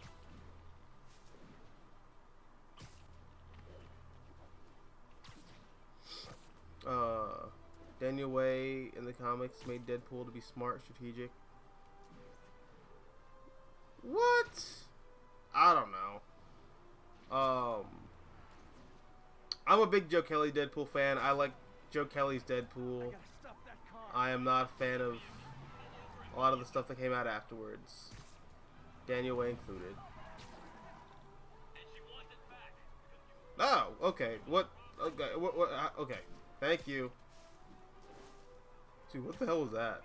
Daniel Way in the comics made Deadpool to be smart, strategic. What? I don't know. I'm a big Joe Kelly Deadpool fan. I like Joe Kelly's Deadpool. I am not a fan of a lot of the stuff that came out afterwards. Daniel Way included. Oh, okay. What? Okay. What? Okay. Thank you. Dude, what the hell was that?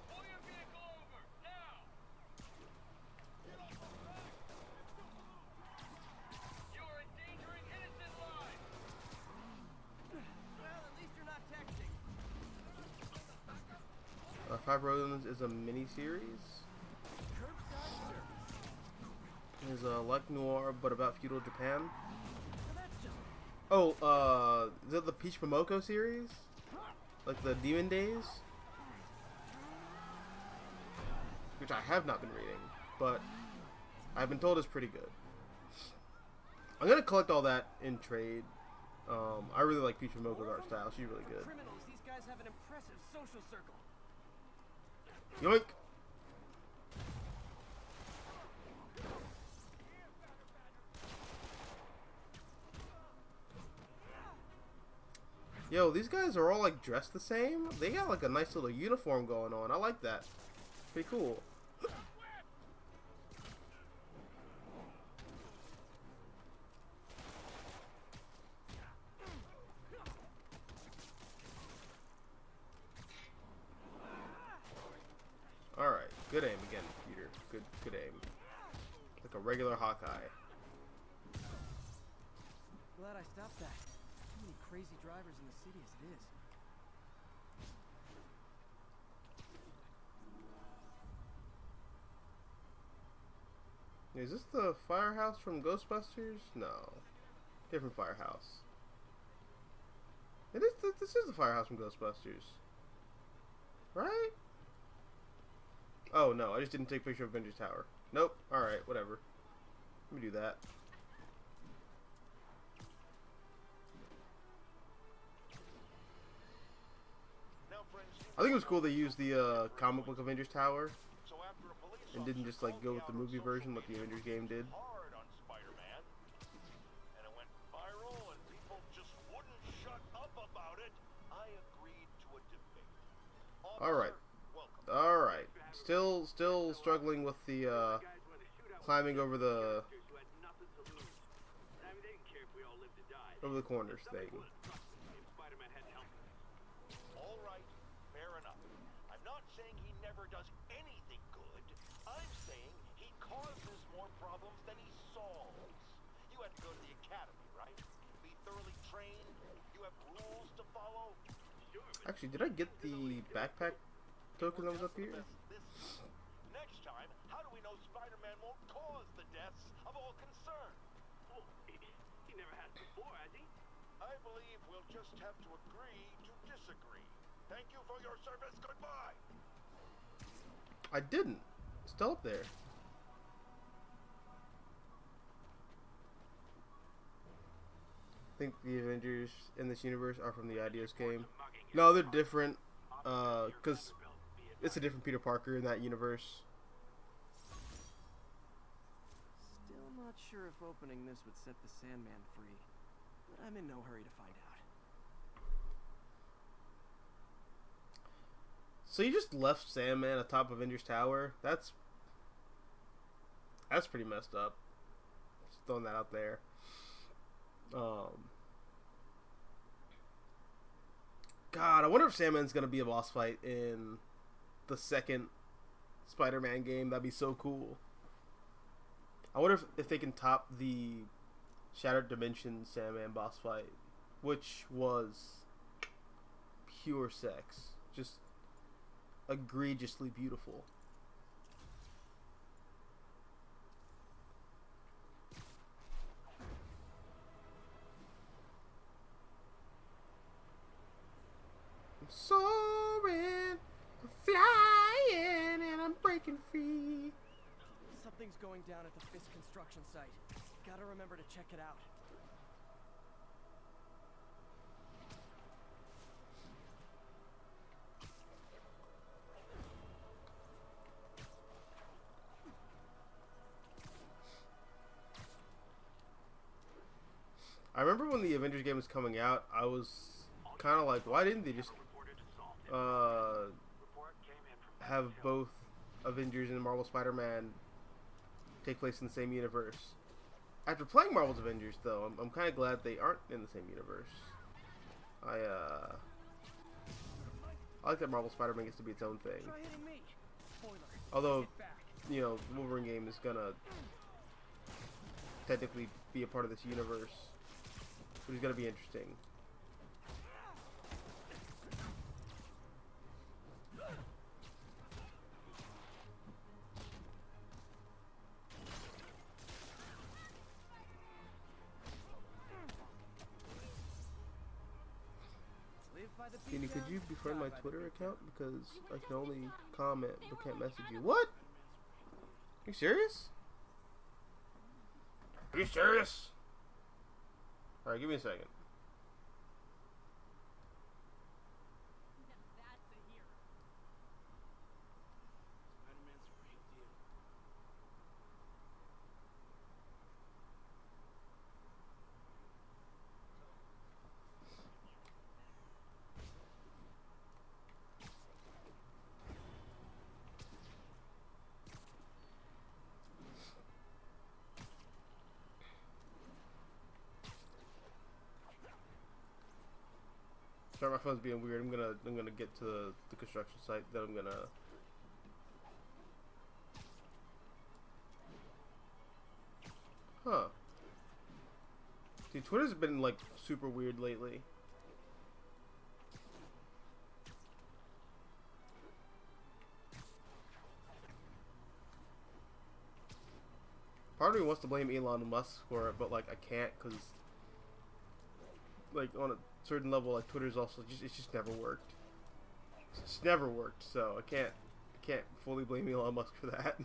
Pull your vehicle over, now! You are endangering innocent lives! Well, at least you're not texting. Five Roads is a mini-series. Is like noir, but about feudal Japan. Oh, is that the Peach Momoko series? Like the Demon Days? Which I have not been reading, but I've been told is pretty good. I'm gonna collect all that in trade. I really like Peach Momoko's art style. She's really good. Criminals, these guys have an impressive social circle. Yoink! Yo, these guys are all like dressed the same. They got like a nice little uniform going on. I like that. Pretty cool. All right, good aim again, Peter. Good aim. Like a regular Hawkeye. Glad I stopped that. Too many crazy drivers in the city as it is. Is this the firehouse from Ghostbusters? No. Different firehouse. It is. This is the firehouse from Ghostbusters. Right? Oh, no. I just didn't take a picture of Avengers Tower. Nope. Alright, whatever. Let me do that. I think it was cool they used the comic book Avengers Tower and didn't just like go with the movie version like the Avengers game did. Hard on Spider-Man, and it went viral, and people just wouldn't shut up about it. I agreed to a debate. All right, all right. Still struggling with the climbing over the corners thing. All right, fair enough. I'm not saying he never does anything good. I'm saying he causes more problems than he solves. You had to go to the academy, right? Be thoroughly trained. You have rules to follow. Actually, did I get the backpack token that was up here? Next time, how do we know Spider-Man won't cause the deaths of all concerned? Oh, he never has before, has he? I believe we'll just have to agree to disagree. Thank you for your service. Goodbye. I didn't. It's still up there. I think the Avengers in this universe are from the Ideas game. No, they're different. Because it's a different Peter Parker in that universe. Still not sure if opening this would set the Sandman free, but I'm in no hurry to find out. So you just left Sandman atop Avengers Tower? That's pretty messed up. Just throwing that out there. God, I wonder if Sandman's gonna be a boss fight in the second Spider-Man game. That'd be so cool. I wonder if they can top the Shattered Dimension Sandman boss fight, which was pure sex. Just egregiously beautiful. I'm soaring, I'm flying, and I'm breaking free. Something's going down at the Fisk construction site. Gotta remember to check it out. I remember when the Avengers game was coming out, I was kind of like, why didn't they just have both Avengers and Marvel Spider-Man take place in the same universe? After playing Marvel's Avengers, though, I'm kind of glad they aren't in the same universe. I like that Marvel Spider-Man gets to be its own thing. Although, you know, the Wolverine game is gonna technically be a part of this universe, which is gonna be interesting. Kenny, could you befriend my Twitter account? Because I can only comment but can't message you. What? Are you serious? Are you serious? Alright, give me a second. Sorry, my phone's being weird. I'm gonna get to the construction site that I'm gonna. Huh. Dude, Twitter's been like super weird lately. Part of me wants to blame Elon Musk for it, but like I can't, because like on a certain level, like Twitter's also it's just never worked. It's never worked, so I can't fully blame Elon Musk for that.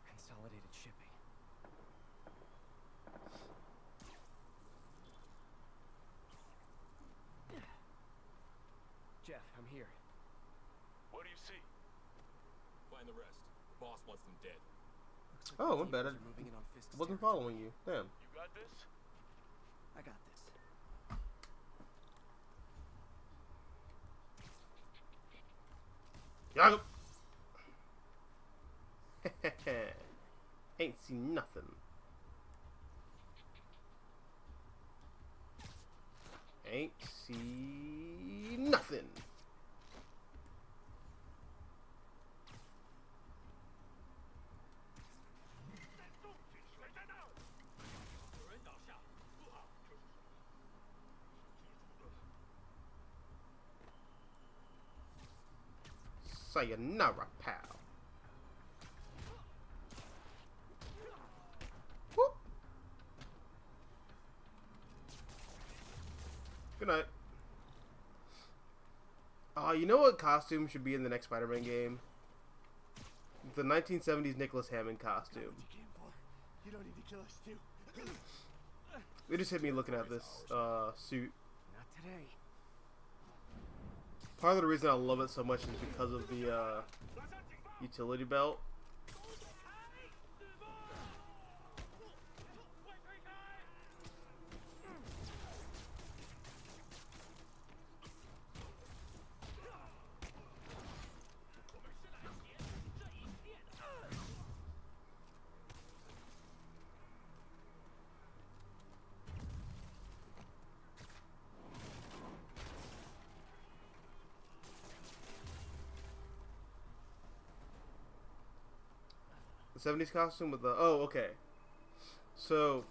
Consolidated shipping. Jeff, I'm here. What do you see? Find the rest. The boss wants them dead. Looks like Oh, the I'm bad. demons are moving in on Fisk's Wasn't territory. following you. Damn. You got this? I got this. Yago. Ain't seen nothing. Ain't seen nothing. Sayonara, pal. Whoop. Good night. You know what costume should be in the next Spider-Man game? The 1970s Nicholas Hammond costume. You don't need to kill us too. It just hit me looking at this suit. Not today. Part of the reason I love it so much is because of the utility belt. The 70s costume with the... Oh, okay. So...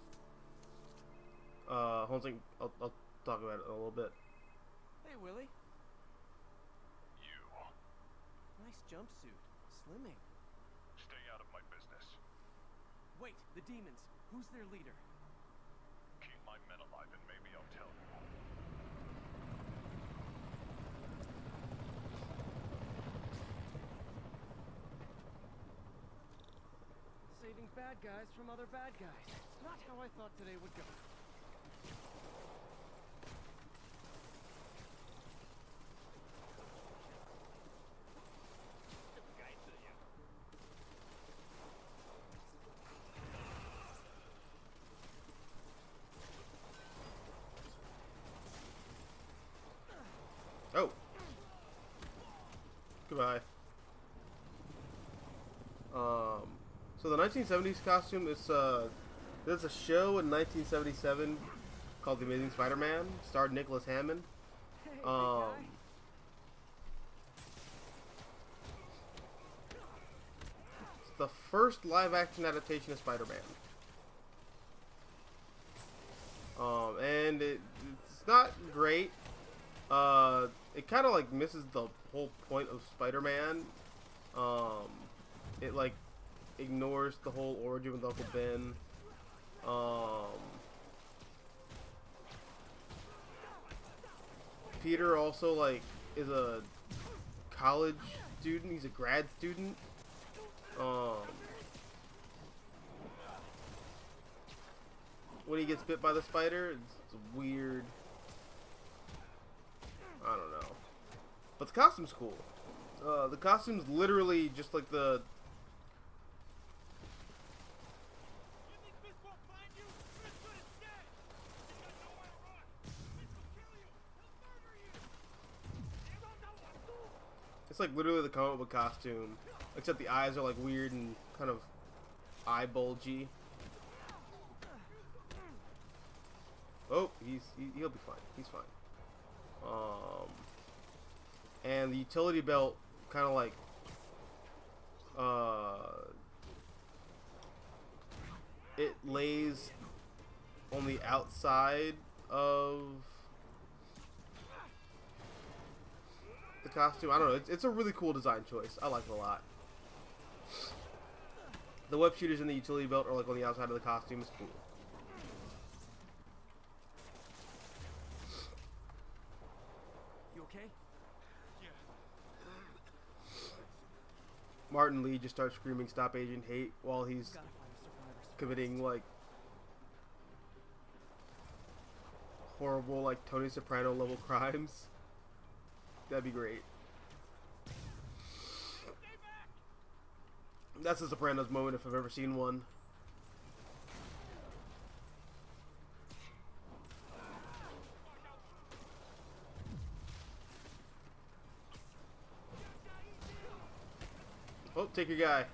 hold on a second. I'll talk about it in a little bit. Hey, Willie. You. Nice jumpsuit. Slimming. Stay out of my business. Wait, the demons. Who's their leader? Keep my men alive and maybe I'll tell you. Saving bad guys from other bad guys. Not how I thought today would go. Oh. Goodbye. So the 1970s costume is there's a show in 1977 called The Amazing Spider-Man, starred Nicholas Hammond. Hey, big It's the first live-action adaptation of Spider-Man. And it's not great. It kind of like misses the whole point of Spider-Man. It like ignores the whole origin with Uncle Ben. Peter also like is a college student. He's a grad student. When he gets bit by the spider, it's weird. I don't know. But the costume's cool. The costume's literally just like the... It's like literally the comic book costume, except the eyes are like weird and kind of eye bulgy. Oh, he'll be fine. He's fine. And the utility belt kind of like it lays on the outside of the costume. I don't know. It's a really cool design choice. I like it a lot. The web shooters in the utility belt are like on the outside of the costume. It's cool. You okay? Martin Lee just starts screaming "Stop Agent Hate" while he's Gotta find the survivors. committing like horrible, like Tony Soprano level crimes. That'd be great. That's a Sopranos moment if I've ever seen one. Oh, take your guy.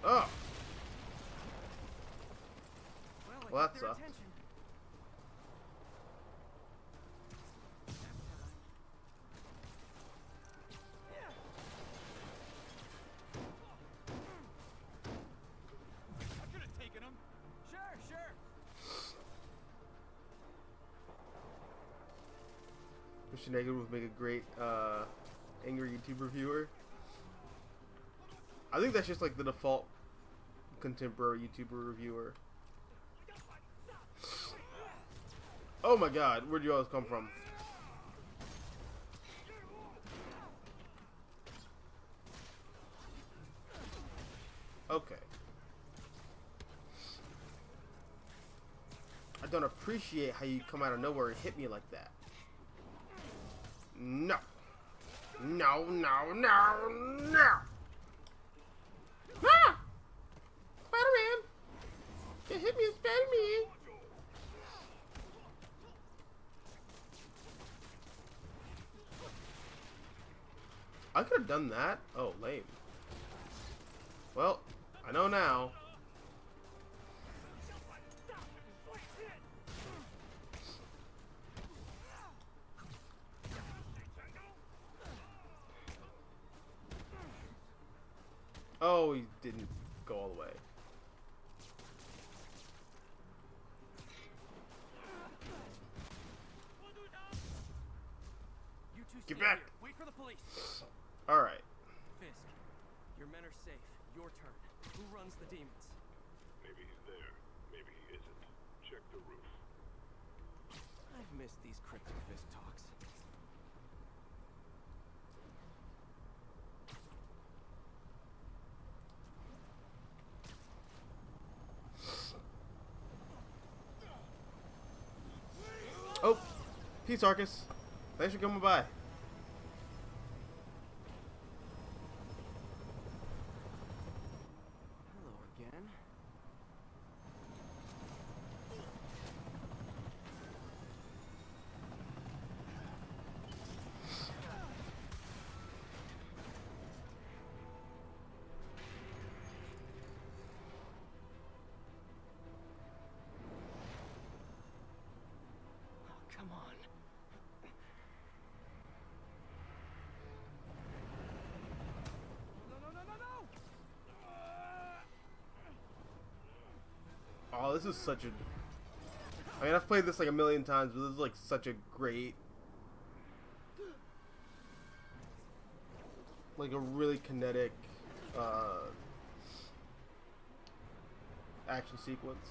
Oh. Well, that sucks. I could have taken him. Sure. Mr. Negative would make a great angry YouTube reviewer. I think that's just like the default contemporary YouTuber reviewer. Oh my god, where'd you always come from? Okay. I don't appreciate how you come out of nowhere and hit me like that. No. No. Ah! Spider-Man! You hit me, Spider-Man! I could have done that. Oh, lame. Well, I know now. Oh, he didn't go all the way. You two Get stay back! here. Wait for the police. Alright. Fisk, your men are safe. Your turn. Who runs the demons? Maybe he's there. Maybe he isn't. Check the roof. I've missed these cryptic Fisk talks. Oh! Peace, Arcus. Thanks for coming by. Hello again. Oh, come on. No! Oh, this is such a... I mean, I've played this like a million times, but this is like such a great... Like a really kinetic action sequence.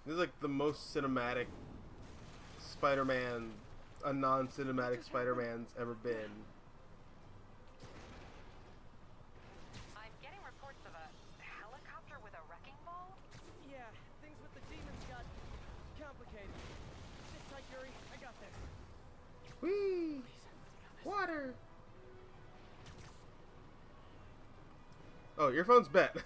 This is like the most cinematic Spider-Man, a non-cinematic Spider-Man's ever been. I'm getting reports of a helicopter with a wrecking ball. Yeah, things with the demons got complicated. Sit tight, Yuri. I got this. Whee! Water! Oh, your phone's bet.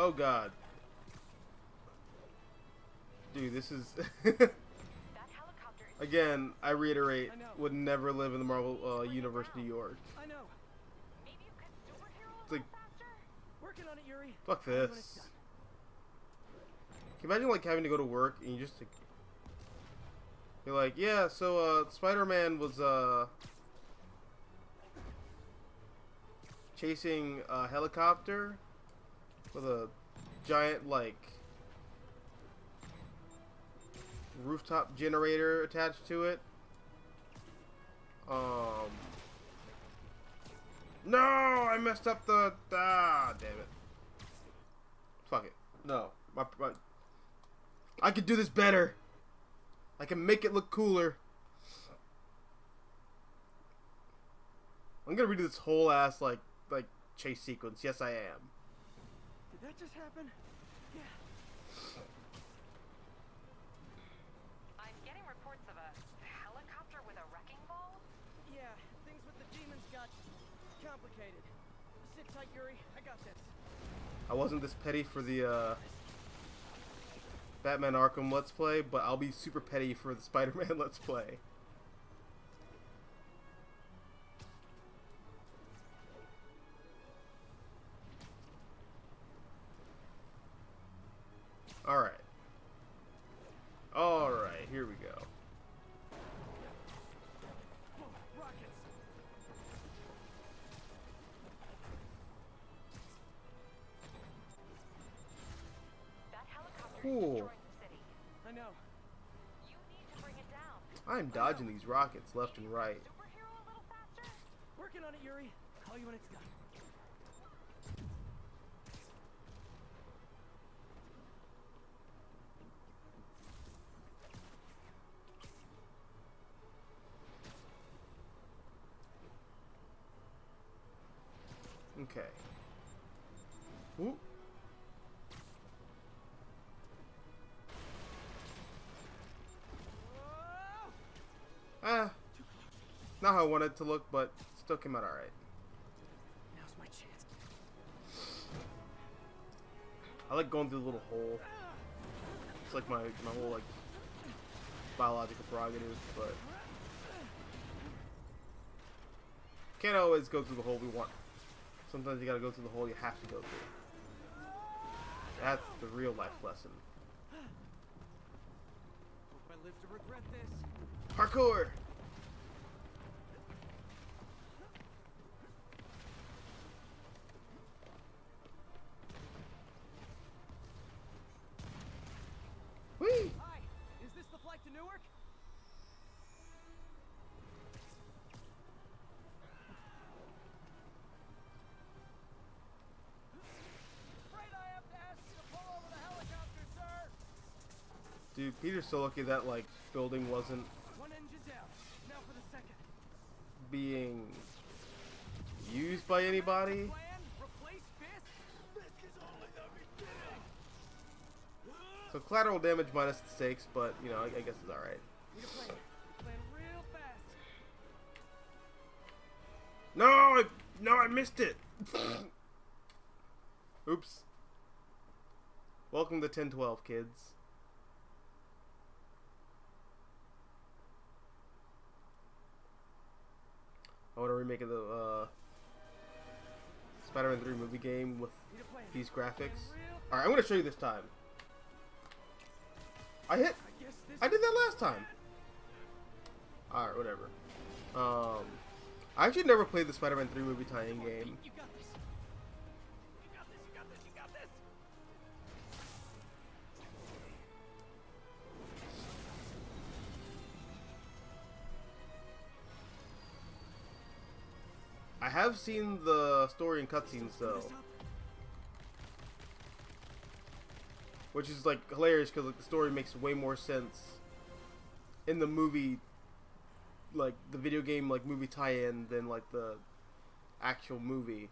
Oh god. Dude, this is... Again, I reiterate, would never live in the Marvel Universe New York. I know. It's like, Working on it, Yuri. fuck this. Can you imagine like having to go to work and you just like, you're like, yeah, so Spider-Man was chasing a helicopter with a giant like rooftop generator attached to it. No, I messed up the damn it. Fuck it. No, I could do this better. I can make it look cooler. I'm gonna redo this whole ass like chase sequence. Yes, I am. Did that just happen? Yeah. I'm getting reports of a helicopter with a wrecking ball. Yeah, things with the demons got complicated. Sit tight, Yuri. I got this. I wasn't this petty for the Batman Arkham Let's Play, but I'll be super petty for the Spider-Man Let's Play. Alright. Alright, here we go. Rockets. That helicopter Cool. is destroying the city. I know. You need to bring it down. I'm dodging these rockets left and right. Superhero a little faster? Working on it, Yuri. Call you when it's done. Okay. Ooh. Not how I wanted it to look, but still came out alright. Now's my chance. I like going through the little hole. It's like my whole like biological prerogative, but can't always go through the hole we want. Sometimes you gotta go through the hole you have to go through. That's the real life lesson. Hope I live to regret this. Parkour! Whee! Hi, is this the flight to Newark? Afraid I have to ask you to pull over the helicopter, sir. Dude, Peter's so lucky that like building wasn't One engine down. Now for the second. being used by anybody. Plan? Replace Fisk? Fisk is only the beginning. So collateral damage minus the stakes, but you know, I guess it's alright. Need a plan. Plan real fast. No, I missed it. Oops. Welcome to 1012, kids. I want to remake the Spider-Man 3 movie game with Need a plan. these graphics. Real Alright, I'm going to show you this time. I guess this I did that last time. Alright, whatever. I actually never played the Spider-Man 3 movie tie-in game. You got this. You got this. You got this. You got this. I have seen the story and cutscenes though, which is like hilarious because like the story makes way more sense in the movie like the video game like movie tie-in than like the actual movie.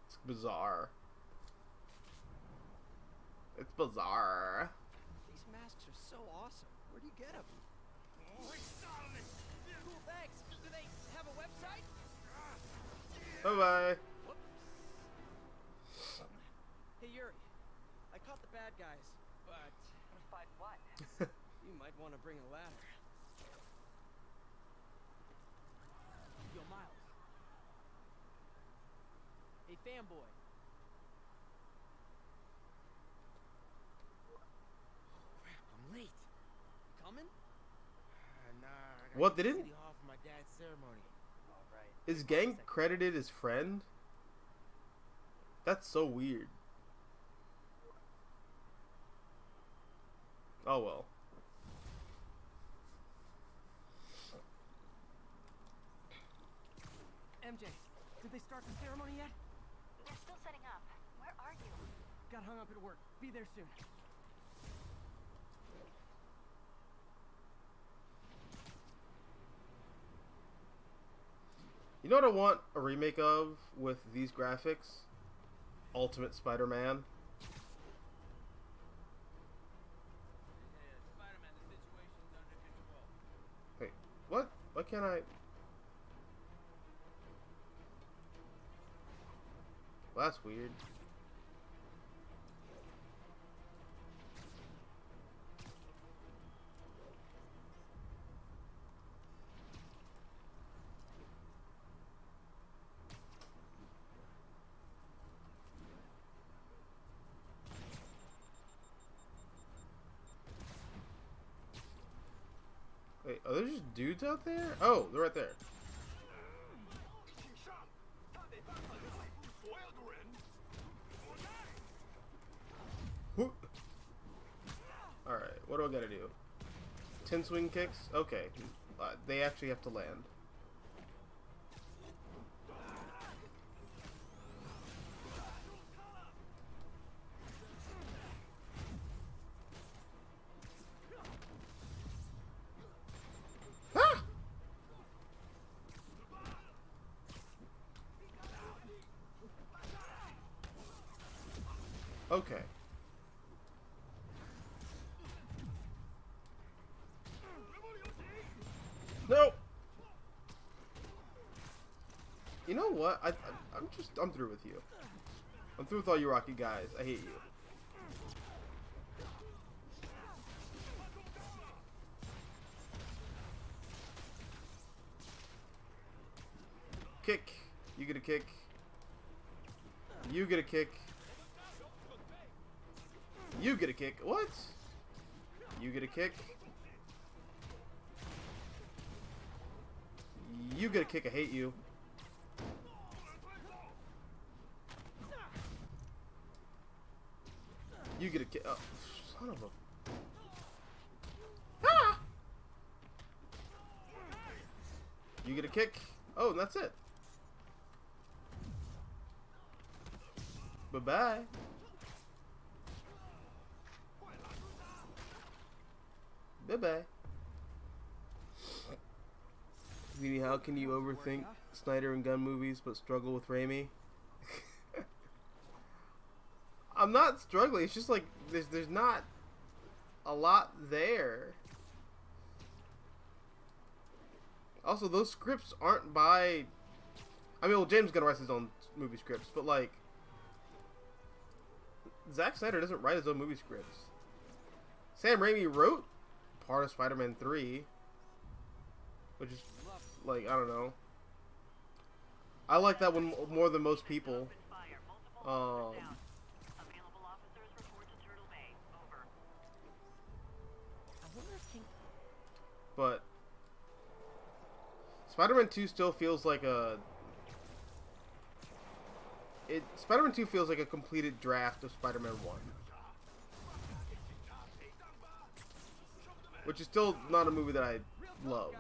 It's bizarre. It's bizarre. These masks are so awesome. Where do you get them? Cool, thanks. Do they have a website? Bye-bye. Hey, Yuri. I caught the bad guys, but... But what? You might want to bring a ladder. Yo, Miles. Hey, fanboy. I'm late. Coming? Nah. What, they didn't? City Hall for my dad's ceremony. All right. Is Gang credited as friend? That's so weird. Oh well. MJ, did they start the ceremony yet? They're still setting up. Where are you? Got hung up at work. Be there soon. You know what I want a remake of with these graphics? Ultimate Spider-Man. Spider-Man, the situation's under control. Wait, what? Why can't I? Well, that's weird. Wait, are there just dudes out there? Oh, they're right there. Alright, what do I gotta do? 10 swing kicks? Okay. They actually have to land. Ah! Okay. No. You know what? I'm through with you. I'm through with all you Rocky guys. I hate you. Kick. You get a kick. You get a kick. You get a kick. What? You get a kick. You get a kick. I hate you. You get a kick. Oh, son of a. Ah! You get a kick. Oh, and that's it. Bye-bye. Bye-bye. Vinny, how can you overthink Snyder and gun movies but struggle with Raimi? I'm not struggling. It's just like there's not a lot there. Also, those scripts aren't by. I mean, well, James Gunn writes his own movie scripts, but like Zack Snyder doesn't write his own movie scripts. Sam Raimi wrote part of Spider-Man 3, which is like, I don't know. I like that one more than most people. But Spider-Man 2 still feels like a. Spider-Man 2 feels like a completed draft of Spider-Man 1. Which is still not a movie that I love.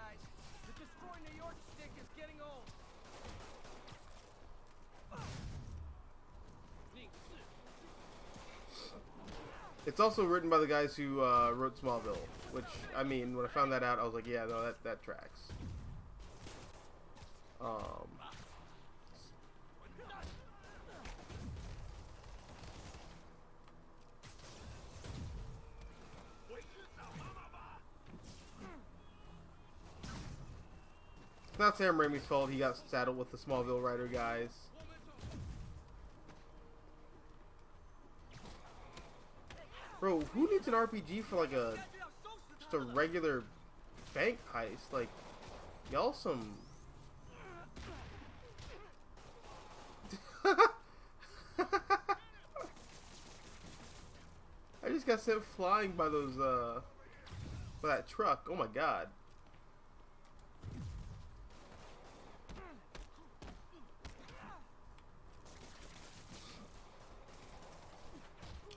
It's also written by the guys who wrote Smallville, which, I mean, when I found that out, I was like, yeah, no, that tracks. It's not Sam Raimi's fault he got saddled with the Smallville writer guys. Bro, who needs an RPG for like just a regular bank heist? Like, y'all some... I just got sent flying by those, by that truck. Oh my god.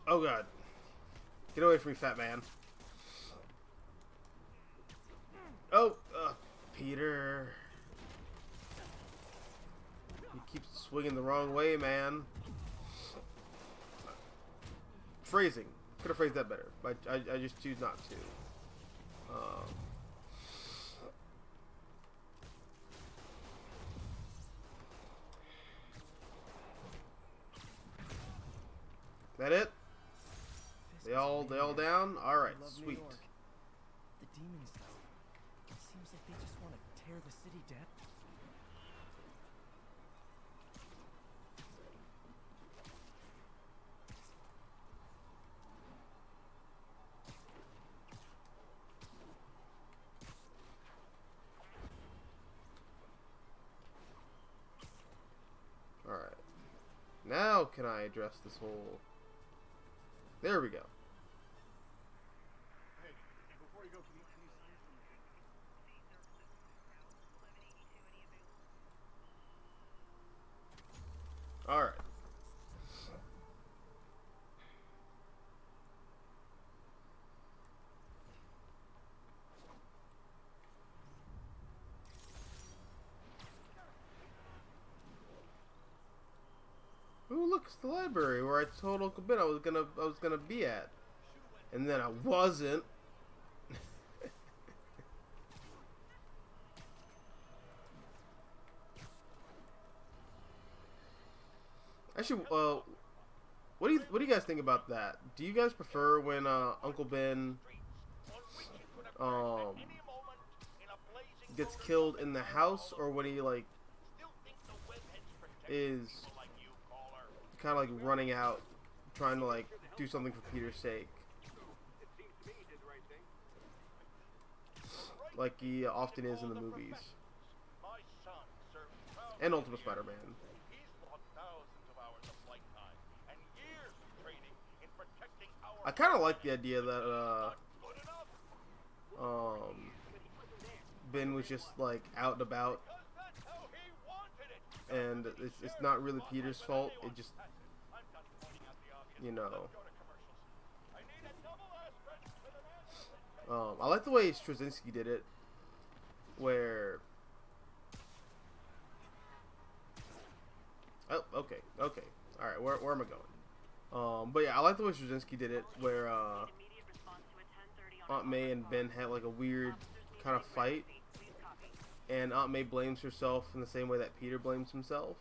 Oh god. Get away from me, fat man. Oh, Peter. You keep swinging the wrong way, man. Phrasing. Could have phrased that better, but I just choose not to. That it? They all down? Alright, sweet. The demons, though. It seems like they just want to tear the city down. Alright. Now can I address this whole... There we go. Hey, before you go, can you sign something? Alright. Ooh, look, it's the library where I told Uncle Ben I was gonna be at. And then I wasn't. Actually, what do you guys think about that? Do you guys prefer when Uncle Ben gets killed in the house, or when he like is kind of like running out, trying to like do something for Peter's sake, like he often is in the movies and Ultimate Spider-Man? I kind of like the idea that Ben was just like out and about, and it's not really Peter's fault. It just, you know. I like the way Straczynski did it, where... Oh, okay. Alright, where am I going? But yeah, I like the way Straczynski did it, where Aunt May and Ben had like a weird kind of fight, and Aunt May blames herself in the same way that Peter blames himself.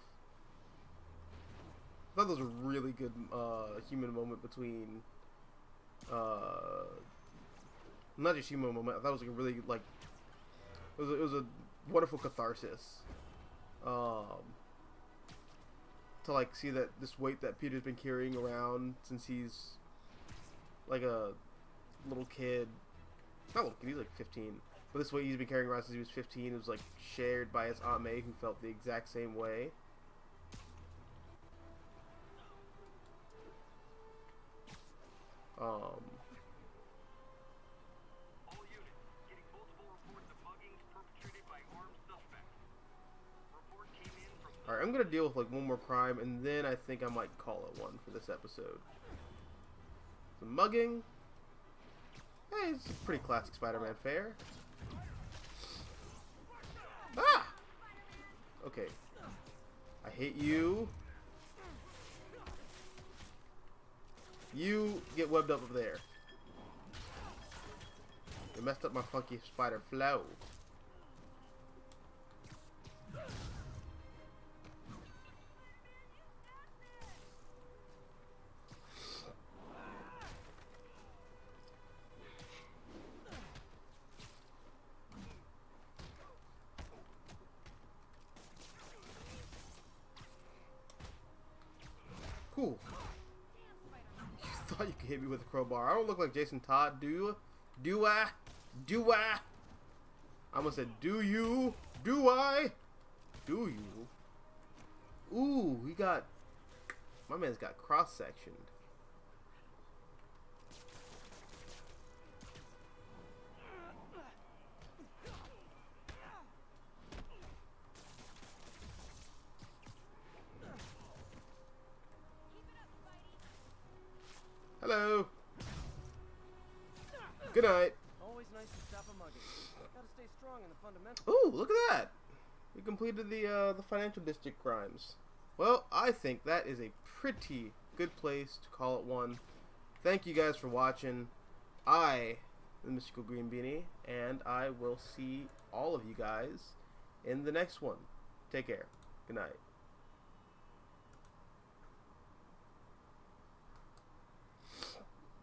I thought that was a really good human moment between... not just human moment. I thought it was like a really like it was a wonderful catharsis. To like see that this weight that Peter's been carrying around since he's like a little kid. Not little kid, he's like 15. But this weight he's been carrying around since he was 15 was like shared by his Aunt May, who felt the exact same way. Alright, I'm gonna deal with like one more crime, and then I think I might call it one for this episode. Some mugging. Hey, it's a pretty classic Spider-Man fare. Ah! Okay. I hate you. You get webbed up there. You messed up my funky spider flow. Cool. You thought you could hit me with a crowbar. I don't look like Jason Todd, do you? Do I? Do I? I almost said, do you? Do I? Do you? Ooh, he got... My man's got cross-sectioned. Hello. Good night. Always nice to stop a mugging. Gotta stay strong in the fundamentals. Ooh, look at that. We completed the financial district crimes. Well, I think that is a pretty good place to call it one. Thank you guys for watching. I, the Mystical Green Beanie, and I will see all of you guys in the next one. Take care. Good night.